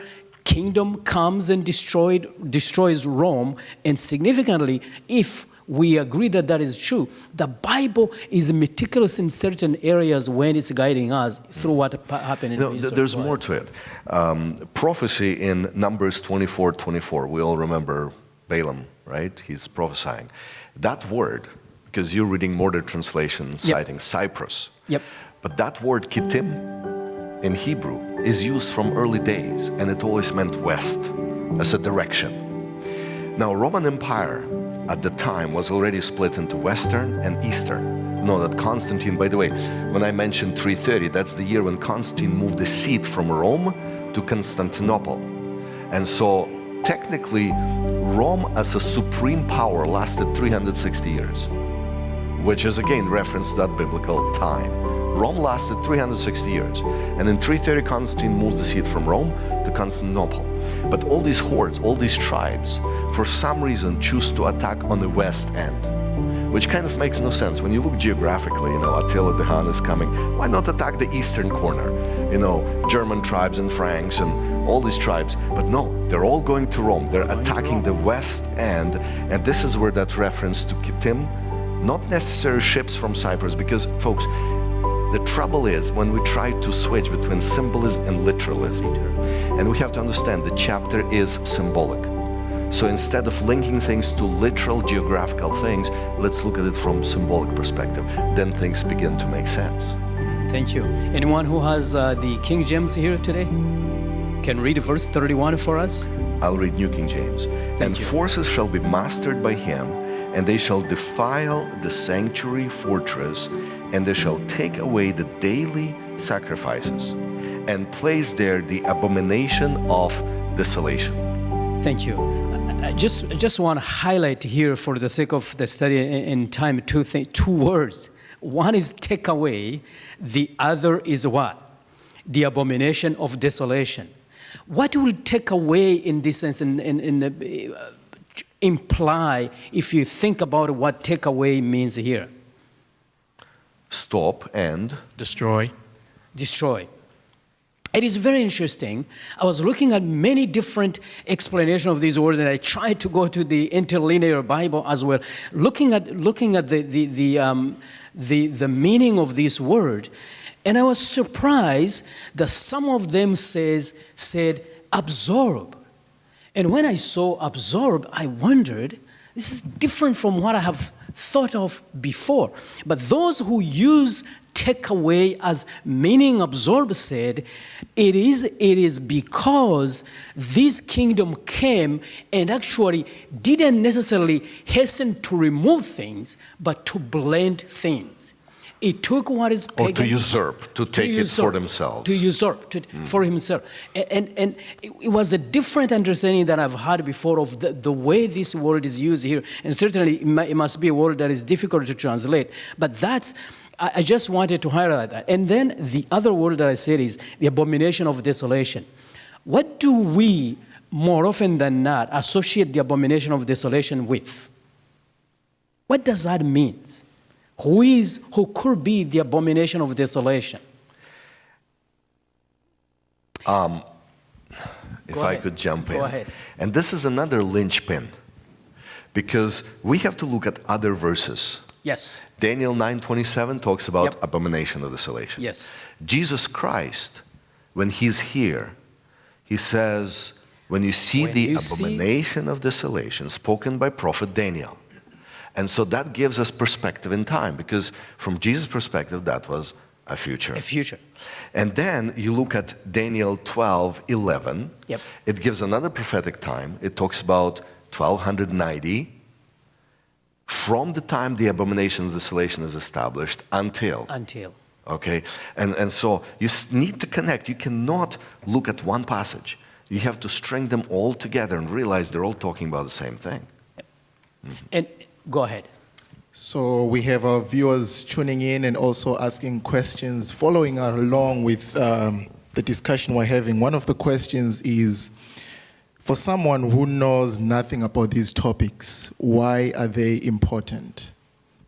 kingdom comes and destroys Rome. And significantly, if we agree that that is true, the Bible is meticulous in certain areas when it's guiding us through what happened in history. There's more to it. Prophecy in Numbers 24:24. We all remember Balaam, right? He's prophesying. That word, because you're reading modern translation citing Cyprus. But that word kittim in Hebrew is used from early days, and it always meant west as a direction. Now, Roman Empire at the time was already split into Western and Eastern. Know that Constantine, by the way, when I mentioned 330, that's the year when Constantine moved the seat from Rome to Constantinople. And so technically, Rome as a supreme power lasted 360 years, which is again reference to that biblical time. Rome lasted 360 years. And in 330, Constantine moves the seat from Rome to Constantinople. But all these hordes, all these tribes, for some reason choose to attack on the west end, which kind of makes no sense. When you look geographically, Attila Doukhan is coming. Why not attack the eastern corner? German tribes and Franks and all these tribes. But no, they're all going to Rome. They're attacking the west end. And this is where that reference to Kittim, not necessarily ships from Cyprus, because folks, the trouble is when we try to switch between symbolism and literalism, and we have to understand the chapter is symbolic. So instead of linking things to literal geographical things, let's look at it from symbolic perspective. Then things begin to make sense. Thank you. Anyone who has the King James here today can read verse 31 for us? I'll read New King James. And forces shall be mastered by him, and they shall defile the sanctuary fortress, and they shall take away the daily sacrifices, and place there the abomination of desolation. Thank you. I just want to highlight here, for the sake of the study in time, two words. One is take away, the other is what? The abomination of desolation. What will take away in this sense imply if you think about what take away means here? Stop and Destroy. Destroy. It is very interesting. I was looking at many different explanations of these words, and I tried to go to the interlinear Bible as well, looking at the meaning of this word, and I was surprised that some of them said absorb. And when I saw absorb, I wondered, this is different from what I have thought of before. But those who use take away as meaning absorb said, it is because this kingdom came and actually didn't necessarily hasten to remove things, but to blend things. It took what is pagan. Or to usurp, to take it for themselves. To usurp, for himself. And it was a different understanding than I've had before of the way this word is used here. And certainly it must be a word that is difficult to translate. But I just wanted to highlight that. And then the other word that I said is the abomination of desolation. What do we, more often than not, associate the abomination of desolation with? What does that mean? Who could be the abomination of desolation? If I could jump in. Go ahead. And this is another linchpin, because we have to look at other verses. Yes. Daniel 9:27 talks about abomination of desolation. Yes. Jesus Christ, when he's here, he says, when you see the abomination of desolation spoken by prophet Daniel. And so that gives us perspective in time, because from Jesus' perspective, that was a future. A future. And then you look at Daniel 12:11. Yep. It gives another prophetic time. It talks about 1290, from the time the abomination of desolation is established until. Okay? And so you need to connect. You cannot look at one passage. You have to string them all together and realize they're all talking about the same thing. Yep. And go ahead. So we have our viewers tuning in and also asking questions, following along with the discussion we're having. One of the questions is, for someone who knows nothing about these topics, why are they important?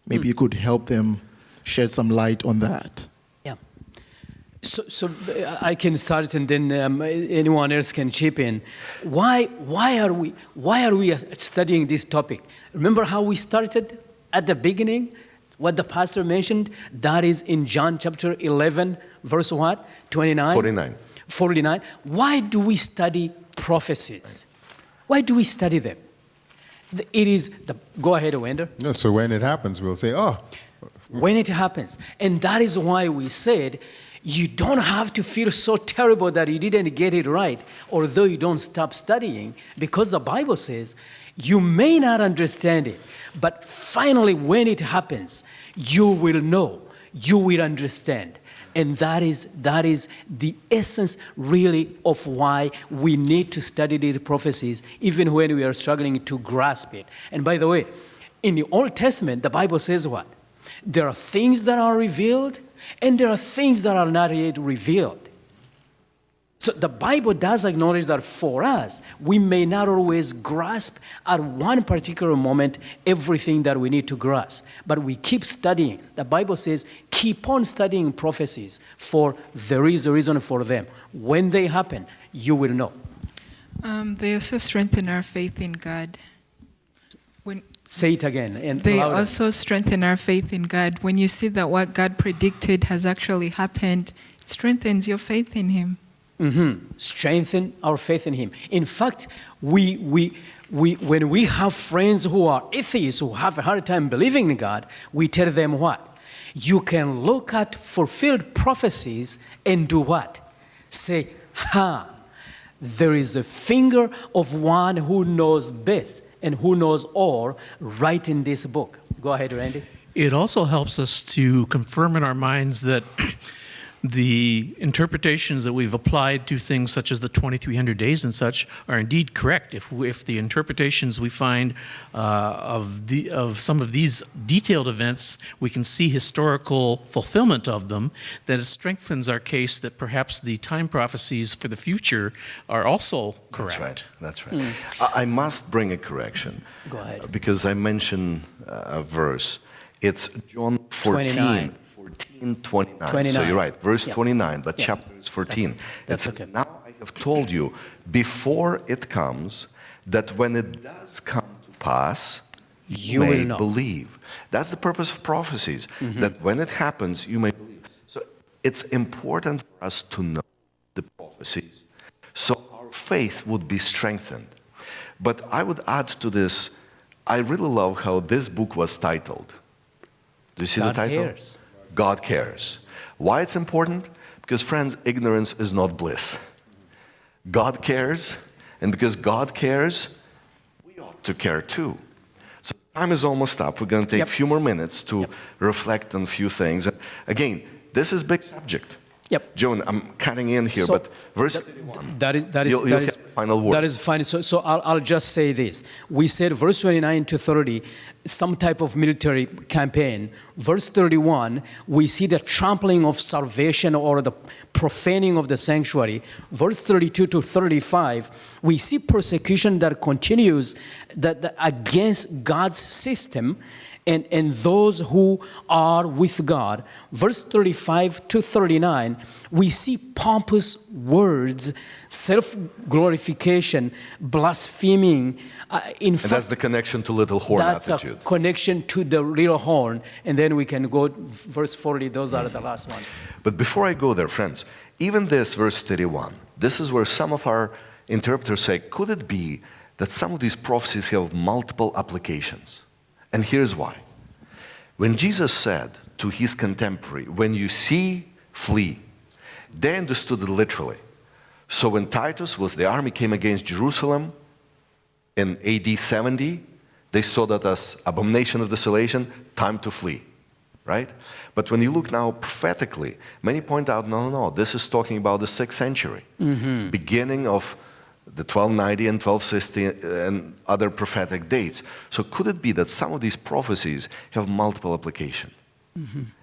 Maybe you could help them shed some light on that. Yeah. So I can start, and then anyone else can chip in. Why are we studying this topic? Remember how we started at the beginning? What the pastor mentioned? That is in John chapter 11, verse what? 29? 49. Why do we study prophecies? Why do we study them? Go ahead, Wender. No, so when it happens, we'll say, oh. When it happens. And that is why we said, you don't have to feel so terrible that you didn't get it right, although you don't stop studying, because the Bible says, you may not understand it, but finally when it happens, you will know, you will understand. And that is the essence, really, of why we need to study these prophecies, even when we are struggling to grasp it. And by the way, in the Old Testament, the Bible says what? There are things that are revealed, And there are things that are not yet revealed. So the Bible does acknowledge that for us, we may not always grasp at one particular moment everything that we need to grasp, but we keep studying. The Bible says, keep on studying prophecies, for there is a reason for them. When they happen, you will know. They also strengthen our faith in God. Say it again. And they louder. also strengthen our faith in God. When you see that what God predicted has actually happened, it strengthens your faith in Him. Strengthen our faith in Him. In fact, when we have friends who are atheists, who have a hard time believing in God, we tell them what? You can look at fulfilled prophecies and do what? Say, there is a finger of one who knows best and who knows all right in this book. Go ahead, Randy. It also helps us to confirm in our minds that the interpretations that we've applied to things such as the 2300 days and such are indeed correct. If the interpretations we find of some of these detailed events, we can see historical fulfillment of them, then it strengthens our case that perhaps the time prophecies for the future are also correct. That's right. I must bring a correction. Go ahead. Because I mentioned a verse. It's John 14. 29. So you're right, verse 29, but chapter is 14. That's it says, okay. now I have told you before it comes, that when it does come to pass, you may will know. believe. That's the purpose of prophecies, that when it happens, you may believe. So it's important for us to know the prophecies, so our faith would be strengthened. But I would add to this, I really love how this book was titled. Do you see God the title? cares. God cares. Why it's important? Because, friends, ignorance is not bliss. God cares, and because God cares, we ought to care too. So time is almost up. We're going to take a few more minutes to reflect on a few things. And again, this is a big subject. Joan, I'm cutting in here, but verse 31. That is you'll have the final word. That is fine. So I'll just say this. We said verse 29 to 30, some type of military campaign. Verse 31, we see the trampling of salvation or the profaning of the sanctuary. Verse 32 to 35, we see persecution that continues that against God's system and those who are with God. Verse 35 to 39, we see pompous words, self-glorification, blaspheming. And that's the connection to little horn attitude. That's a connection to the little horn. And then we can go verse 40, those are the last ones. But before I go there, friends, even this verse 31, this is where some of our interpreters say, could it be that some of these prophecies have multiple applications? And here's why. When Jesus said to his contemporary, when you see, flee, they understood it literally. So when Titus with the army came against Jerusalem in AD 70, they saw that as abomination of desolation, time to flee, right? But when you look now prophetically, many point out, no, this is talking about the 6th century, beginning of the 1290 and 1260 and other prophetic dates. So could it be that some of these prophecies have multiple applications?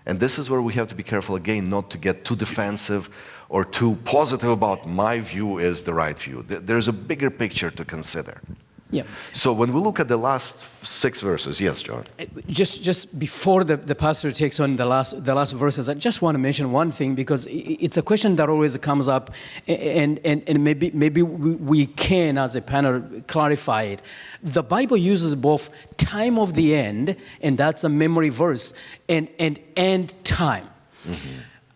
And this is where we have to be careful again, not to get too defensive or too positive about my view is the right view. There's a bigger picture to consider. Yeah. So when we look at the last 6 verses, yes, John. Just before the pastor takes on the last verses, I just want to mention one thing because it's a question that always comes up, and maybe we can, as a panel, clarify it. The Bible uses both time of the end, and that's a memory verse, and end time.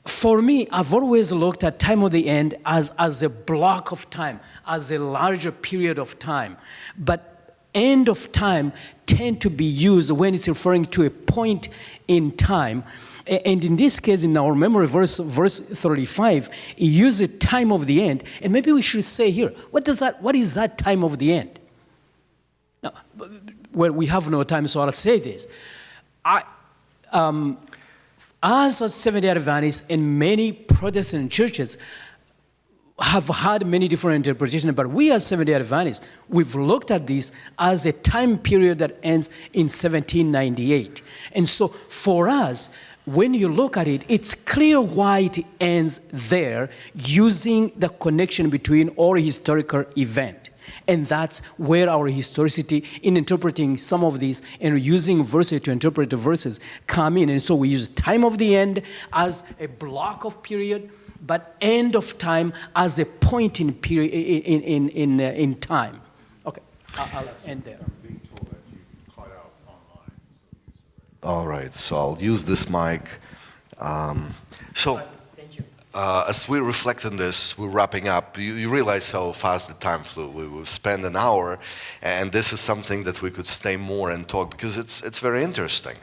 For me, I've always looked at time of the end as a block of time, as a larger period of time. But end of time tend to be used when it's referring to a point in time. And in this case, in our memory verse 35, it uses time of the end. And maybe we should say here, what is that time of the end? Now, well, we have no time, so I'll say this. As a Seventh-day Adventist and many Protestant churches have had many different interpretations, but we as Seventh-day Adventists, we've looked at this as a time period that ends in 1798. And so for us, when you look at it, it's clear why it ends there, using the connection between all historical event. And that's where our historicity in interpreting some of these and using verses to interpret the verses come in. And so we use time of the end as a block of period, but end of time as a point in period in time. Okay, I'll end there. All right, so I'll use this mic. As we reflect on this, we're wrapping up. You realize how fast the time flew. We've spent an hour, and this is something that we could stay more and talk, because it's very interesting.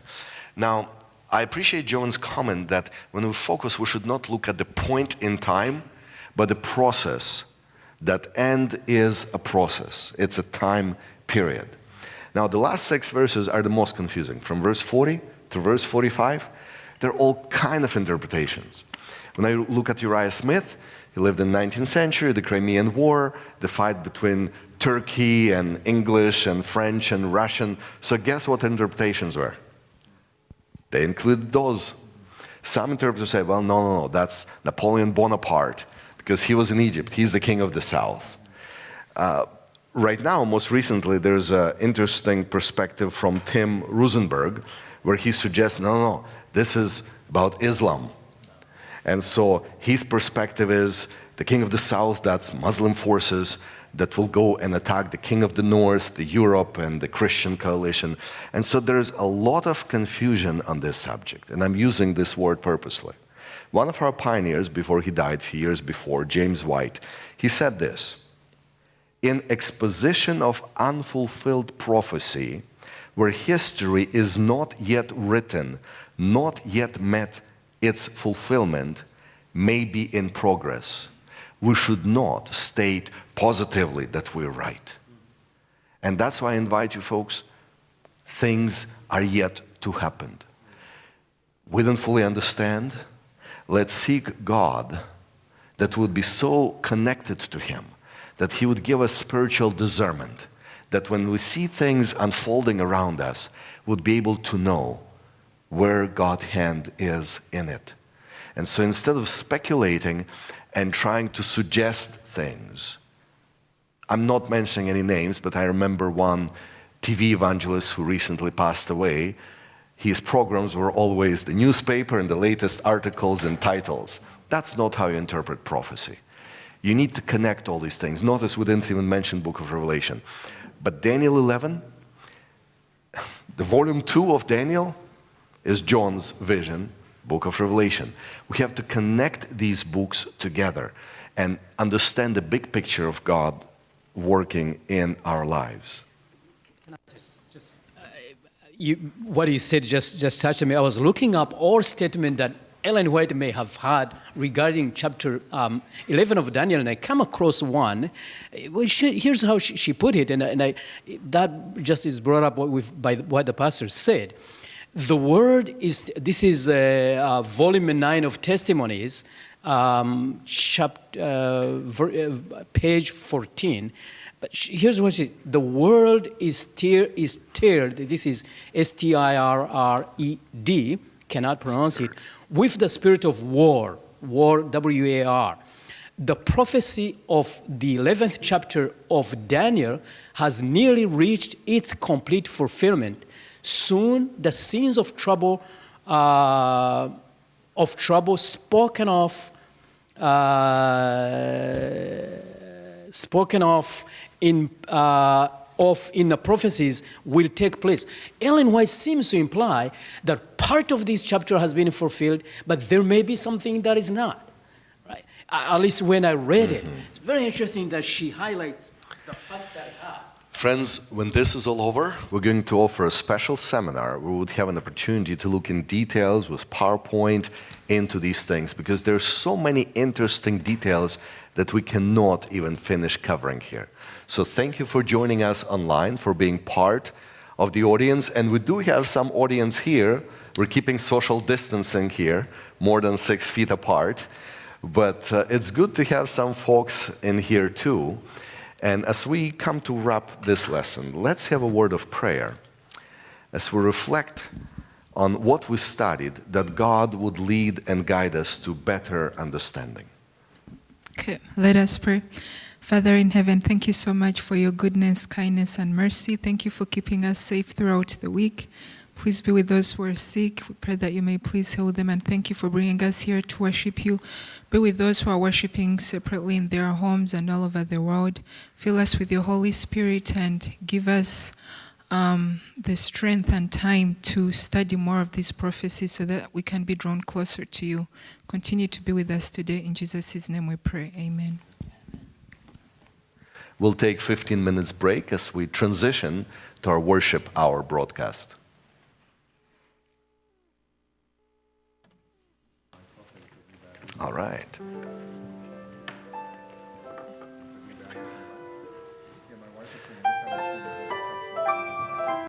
Now, I appreciate John's comment that when we focus, we should not look at the point in time, but the process. That end is a process. It's a time period. Now, the last 6 verses are the most confusing. From verse 40 to verse 45, they're all kind of interpretations. When I look at Uriah Smith, he lived in the 19th century, the Crimean War, the fight between Turkey and English and French and Russian. So guess what interpretations were? They included those. Some interpreters say, well, no, that's Napoleon Bonaparte, because he was in Egypt. He's the king of the South. Right now, most recently, there's an interesting perspective from Tim Roosenberg, where he suggests, no, this is about Islam. And so his perspective is the king of the South, that's Muslim forces that will go and attack the king of the North, the Europe, and the Christian coalition. And so there's a lot of confusion on this subject, and I'm using this word purposely. One of our pioneers, before he died, a few years before, James White, he said this: in exposition of unfulfilled prophecy, where history is not yet written, not yet met its fulfillment, may be in progress, we should not state positively that we're right. And that's why I invite you folks, things are yet to happen. We don't fully understand. Let's seek God that would be so connected to Him, that He would give us spiritual discernment, that when we see things unfolding around us, we'd be able to know where God's hand is in it. And so instead of speculating and trying to suggest things, I'm not mentioning any names, but I remember one TV evangelist who recently passed away. His programs were always the newspaper and the latest articles and titles. That's not how you interpret prophecy. You need to connect all these things. Notice we didn't even mention Book of Revelation. But Daniel 11, the volume 2 of Daniel is John's vision, Book of Revelation. We have to connect these books together and understand the big picture of God working in our lives. What you said just touched me. I was looking up all statement that Ellen White may have had regarding chapter 11 of Daniel, and I come across one. Here's how she put it, and that just is brought up by what the pastor said. The word is, this is volume 9 of Testimonies, page 14. But here's what she, the world is stirred, this is S-T-I-R-R-E-D, cannot pronounce it, with the spirit of war, W-A-R. The prophecy of the 11th chapter of Daniel has nearly reached its complete fulfillment. Soon the scenes of trouble spoken of in the prophecies will take place. Ellen White seems to imply that part of this chapter has been fulfilled, but there may be something that is not. Right? At least when I read it, it's very interesting that she highlights the fact that it has. Friends, when this is all over, we're going to offer a special seminar where we would have an opportunity to look in details with PowerPoint into these things, because there's so many interesting details that we cannot even finish covering here. So thank you for joining us online, for being part of the audience. And we do have some audience here. We're keeping social distancing here, more than 6 feet apart. But it's good to have some folks in here too. And as we come to wrap this lesson, let's have a word of prayer as we reflect on what we studied, that God would lead and guide us to better understanding. Okay, let us pray. Father in heaven, thank you so much for your goodness, kindness, and mercy. Thank you for keeping us safe throughout the week. Please be with those who are sick. We pray that you may please heal them, and thank you for bringing us here to worship you. Be with those who are worshiping separately in their homes and all over the world. Fill us with your Holy Spirit and give us the strength and time to study more of these prophecies so that we can be drawn closer to you. Continue to be with us today. In Jesus' name we pray. Amen. We'll take 15 minutes break as we transition to our worship hour broadcast. All right.